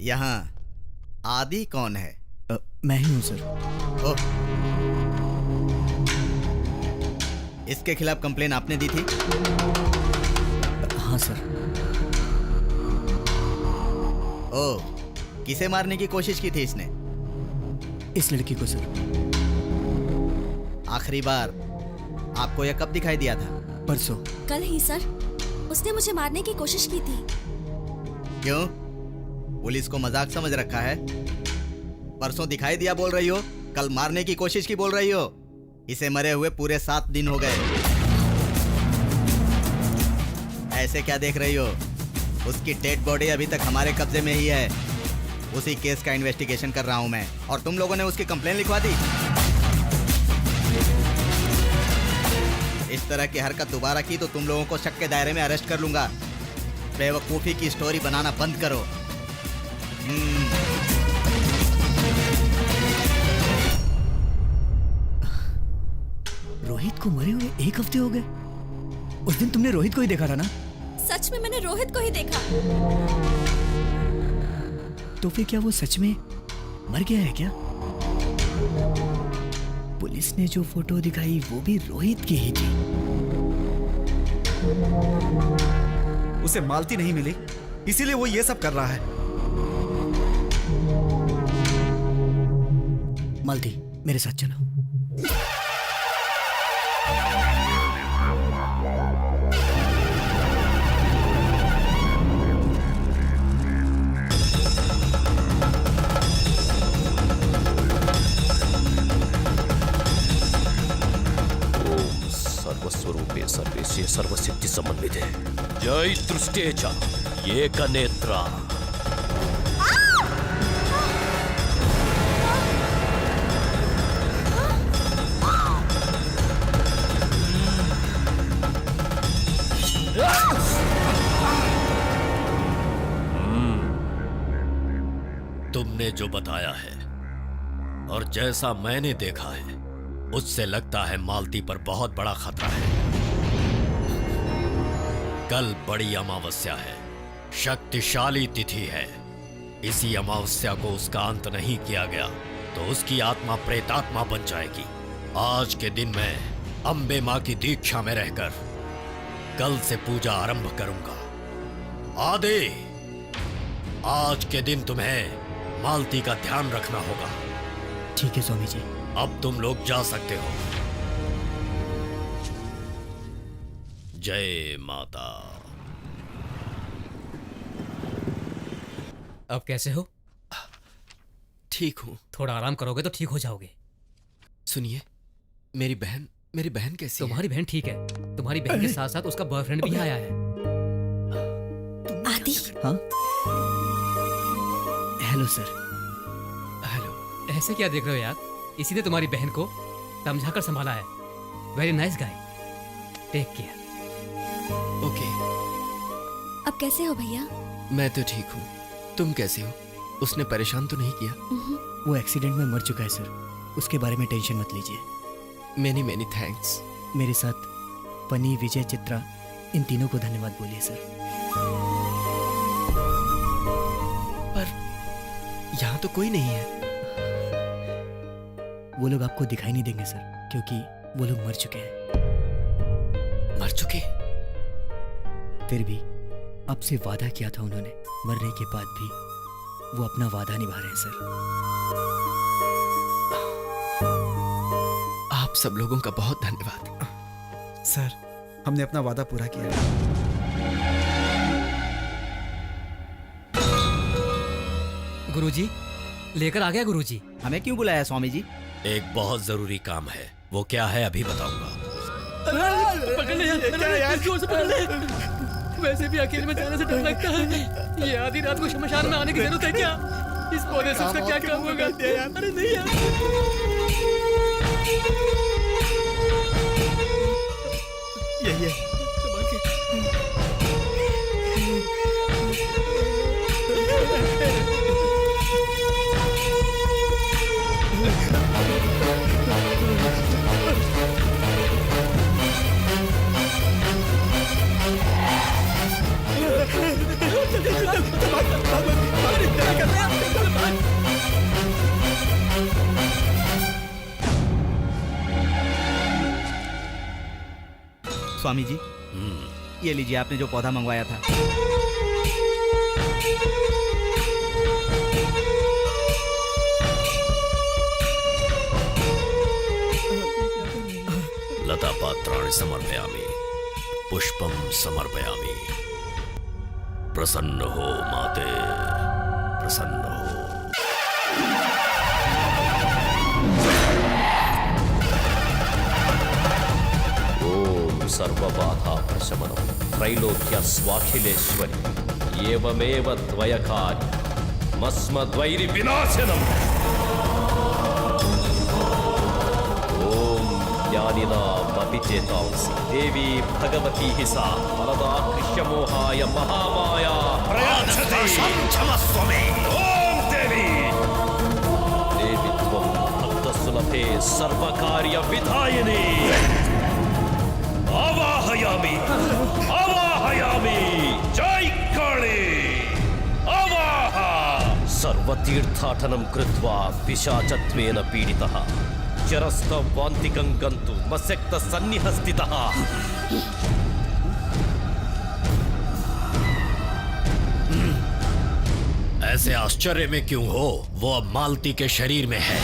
यहाँ आदि कौन है? मैं ही हूं सर। ओह, इसके खिलाफ कंप्लेन आपने दी थी? हाँ सर। ओह, किसे मारने की कोशिश की थी इसने? इस लड़की को सर। आखिरी बार आपको यह कब दिखाई दिया था? परसों। कल ही सर, उसने मुझे मारने की कोशिश की थी। क्यों? पुलिस को मजाक समझ रखा है? परसों दिखाई दिया बोल रही हो, कल मारने की कोशिश की बोल रही हो। इसे मरे हुए पूरे 7 दिन हो गए। ऐसे क्या देख रही हो? उसकी डेड बॉडी अभी तक हमारे कब्जे में ही है। उसी केस का इन्वेस्टिगेशन कर रहा हूं मैं, और तुम लोगों ने उसकी कंप्लेन लिखवा दी। इस तरह की हरकत दोबारा की तो तुम लोगों को शक के दायरे में अरेस्ट कर लूंगा। बेवकूफी की स्टोरी बनाना बंद करो। रोहित को मरे हुए 1 हफ्ते हो गए। उस दिन तुमने रोहित को ही देखा था ना? सच में मैंने रोहित को ही देखा। तो फिर क्या वो सच में मर गया है क्या? पुलिस ने जो फोटो दिखाई वो भी रोहित की ही थी। उसे मालती नहीं मिली, इसीलिए वो ये सब कर रहा है। मालती, मेरे साथ चलो। सर्वस्वरूपे सर्वेशे सर्वसिद्धि समन्विते जय दृष्टेच एकनेत्रा। तुमने जो बताया है और जैसा मैंने देखा है, उससे लगता है मालती पर बहुत बड़ा खतरा है। कल बड़ी अमावस्या है, शक्तिशाली तिथि है। इसी अमावस्या को उसका अंत नहीं किया गया तो उसकी आत्मा प्रेतात्मा बन जाएगी। आज के दिन मैं अंबे मां की दीक्षा में रहकर कल से पूजा आरंभ करूंगा। आदि, आज के दिन तुम्हें मालती का ध्यान रखना होगा। ठीक है स्वामी जी। अब तुम लोग जा सकते हो। जय माता। अब कैसे हो? ठीक हूँ। थोड़ा आराम करोगे तो ठीक हो जाओगे। सुनिए, मेरी बहन कैसी है? तुम्हारी बहन ठीक है। तुम्हारी बहन के साथ साथ उसका बॉयफ्रेंड भी आया है। आदि। हाँ? Hello sir. हेलो। ऐसे क्या देख रहे हो यार? इसी ने तुम्हारी बहन को समझाकर संभाला है। Very nice guy. Take care. Okay. अब कैसे हो भैया? मैं तो ठीक हूँ। तुम कैसे हो? उसने परेशान तो नहीं किया? वो एक्सीडेंट में मर चुका है सर, उसके बारे में टेंशन मत लीजिए। Many many thanks. मेरे साथ पनी, विजय, चित्रा, इन तीनों को धन्यवाद बोलिए सर। पर यहाँ तो कोई नहीं है। वो लोग आपको दिखाई नहीं देंगे सर, क्योंकि वो लोग मर चुके हैं। मर चुके? फिर भी आपसे वादा किया था उन्होंने, मरने के बाद भी वो अपना वादा निभा रहे हैं सर। आप सब लोगों का बहुत धन्यवाद। सर, हमने अपना वादा पूरा किया। गुरुजी, लेकर आ गया गुरुजी। हमें क्यों बुलाया स्वामी जी? एक बहुत जरूरी काम है। वो क्या है अभी बताऊंगा। पकड़ ले यार, जोर से पकड़ ले। वैसे भी अकेले में जाने से डर लगता है। ये आधी रात को शमशान में आने की जरूरत है क्या? इस पौधे से उसका क्या काम होगा? अरे नहीं यार। ये स्वामी जी, ये लीजिए आपने जो पौधा मंगवाया था। लता पात्राणि समर्पयामि, पुष्पम समर्पयामि। प्रसन्न हो माते, प्रसन्न हो। ओम सर्वबाधा प्रशमनम त्रैलोक्य स्वाखिलेश्वरी एवमेव द्वयकारि मस्मद्वैरि विनाशनम। ओम ज्ञानिनामपि चेतांसि देवी भगवती हि सा वरदा कृष्यमोहाय महामाया प्रयाच्छते क्षमस्व मे ओम देवी देवी त्वं भक्तसुलभे सर्वकार्यविधायिनी आवाहयामि आवाहयामि जय काली आवाह सर्वतीर्थाटनं कृत्वा पिशाचत्वेन पीडितः चरस्तवान्तिकं गन्तुं मस्यक्तसन्निहस्थितः ऐसे आश्चर्य में क्यों हो? वो अब मालती के शरीर में है।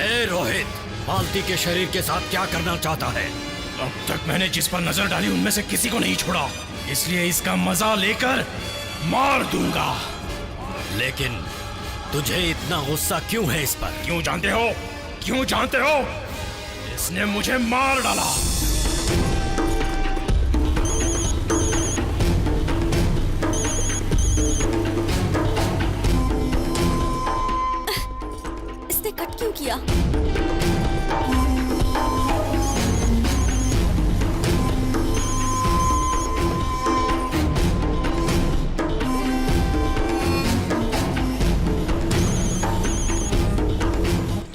ए रोहित, मालती के शरीर के साथ क्या करना चाहता है? अब तक मैंने जिस पर नजर डाली उनमें से किसी को नहीं छोड़ा, इसलिए इसका मजा लेकर मार दूंगा। लेकिन तुझे इतना गुस्सा क्यों है इस पर? क्यों जानते हो? क्यों जानते हो? इसने मुझे मार डाला। इसने कट क्यों किया?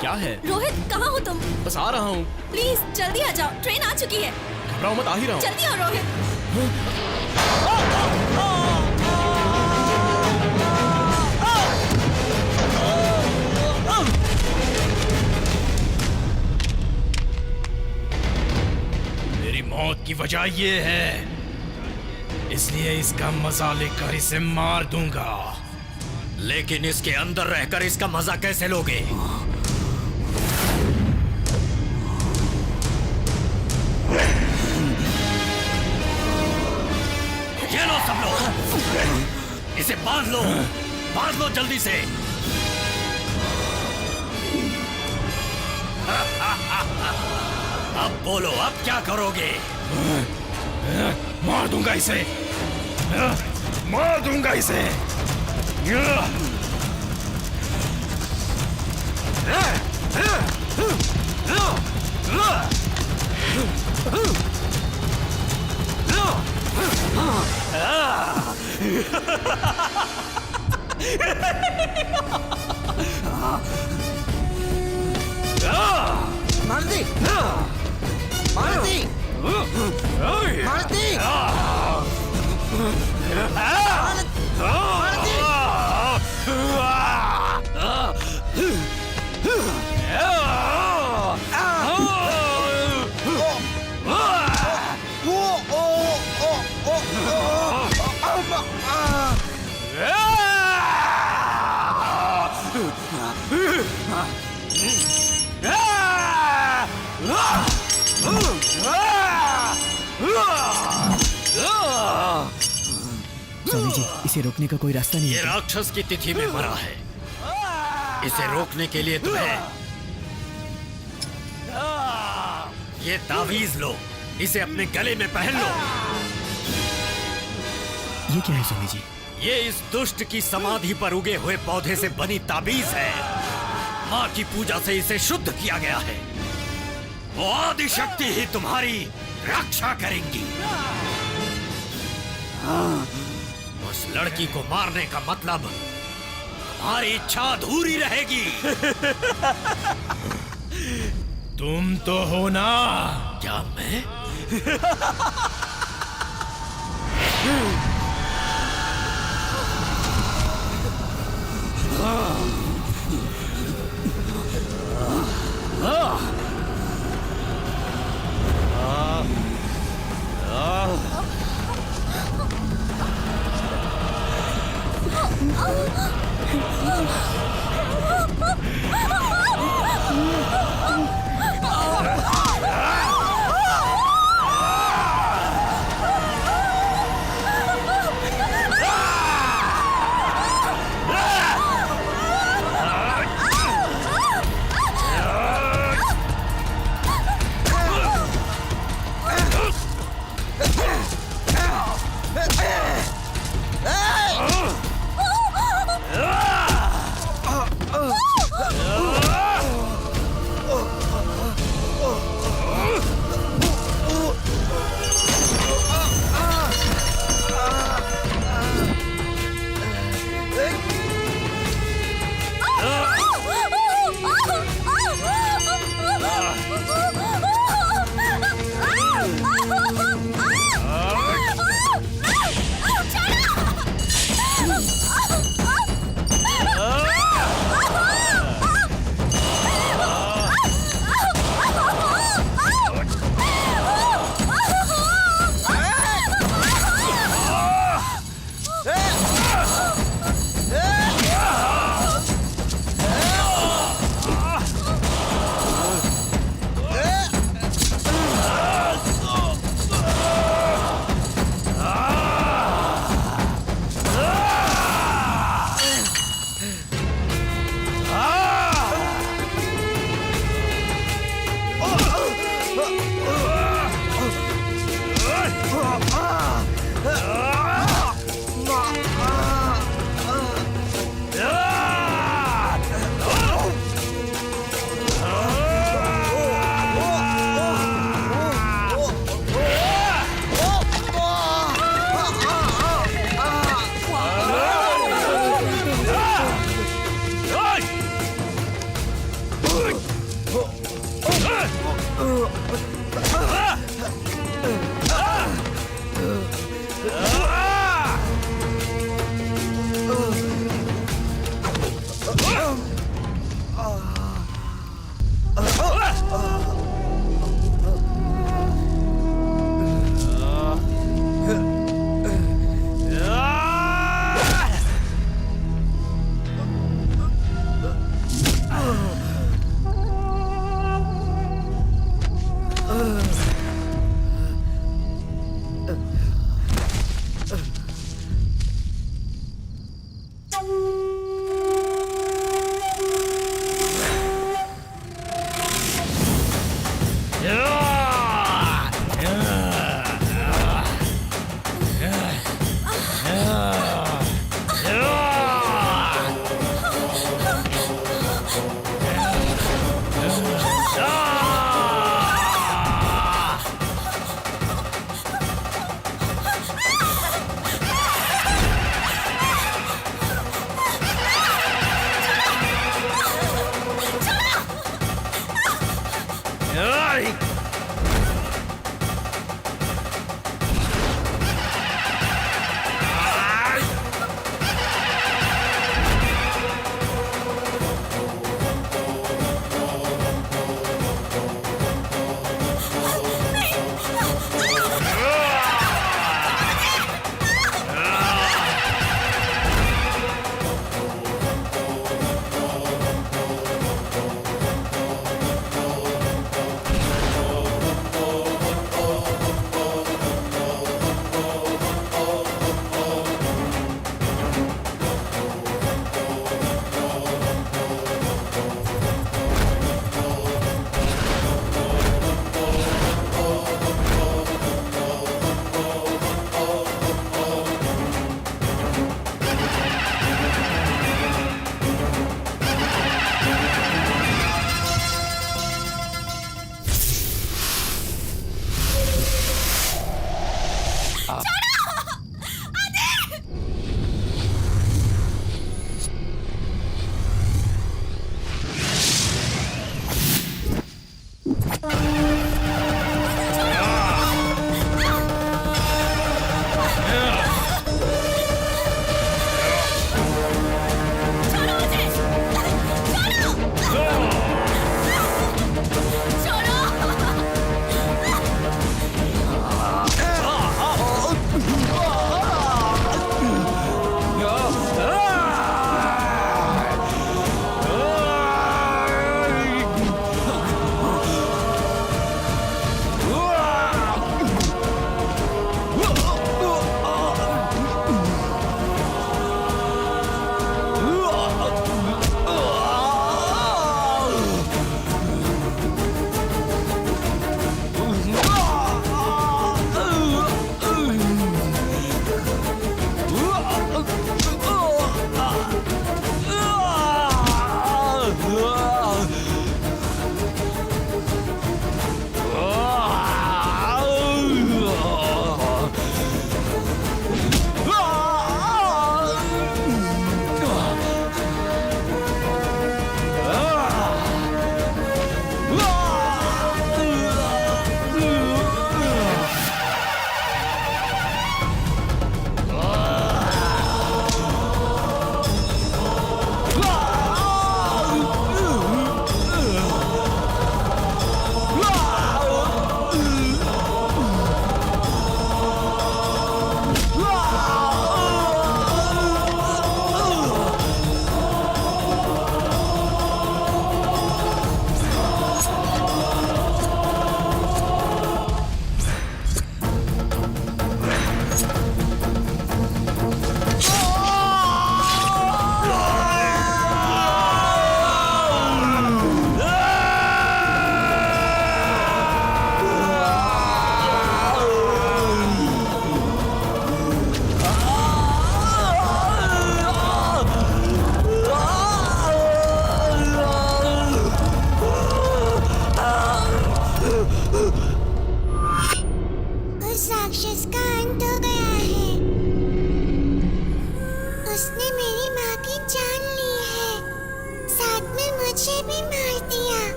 क्या है? रोहित, कहाँ हो तुम? बस आ रहा हूँ। प्लीज जल्दी आ जाओ, ट्रेन आ चुकी है। घबराओ मत, आ ही रहा हूँ। जल्दी आओ रोहित। मेरी मौत की वजह ये है, इसलिए इसका मजा लेकर इसे मार दूंगा। लेकिन इसके अंदर रहकर इसका मजा कैसे लोगे? ये लो सब लोग, इसे बांध लो जल्दी से। अब बोलो, अब क्या करोगे? मार दूंगा इसे, मार दूंगा इसे। मालती! मालती! मालती! स्वामी जी, इसे रोकने का कोई रास्ता नहीं ये है? राक्षस की तिथि में मरा है। इसे रोकने के लिए तुम्हें ये तावीज लो, इसे अपने गले में पहन लो। ये क्या है स्वामी जी? ये इस दुष्ट की समाधि पर उगे हुए पौधे से बनी ताबीज है। माँ की पूजा से इसे शुद्ध किया गया है। वो आदि शक्ति ही तुम्हारी रक्षा करेंगी। उस लड़की को मारने का मतलब हमारी इच्छा अधूरी रहेगी। तुम तो हो ना? क्या मैं?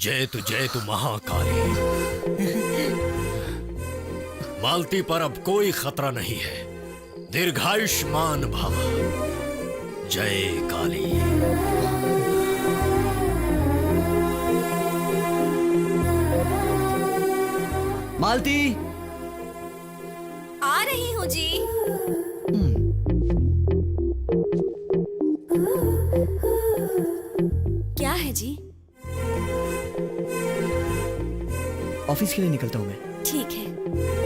जय तु महाकाली। मालती पर अब कोई खतरा नहीं है। दीर्घायुष्मान भव। जय काली। मालती, आ रही हूँ जी। क्या है जी? ऑफिस के लिए निकलता हूँ मैं। ठीक है।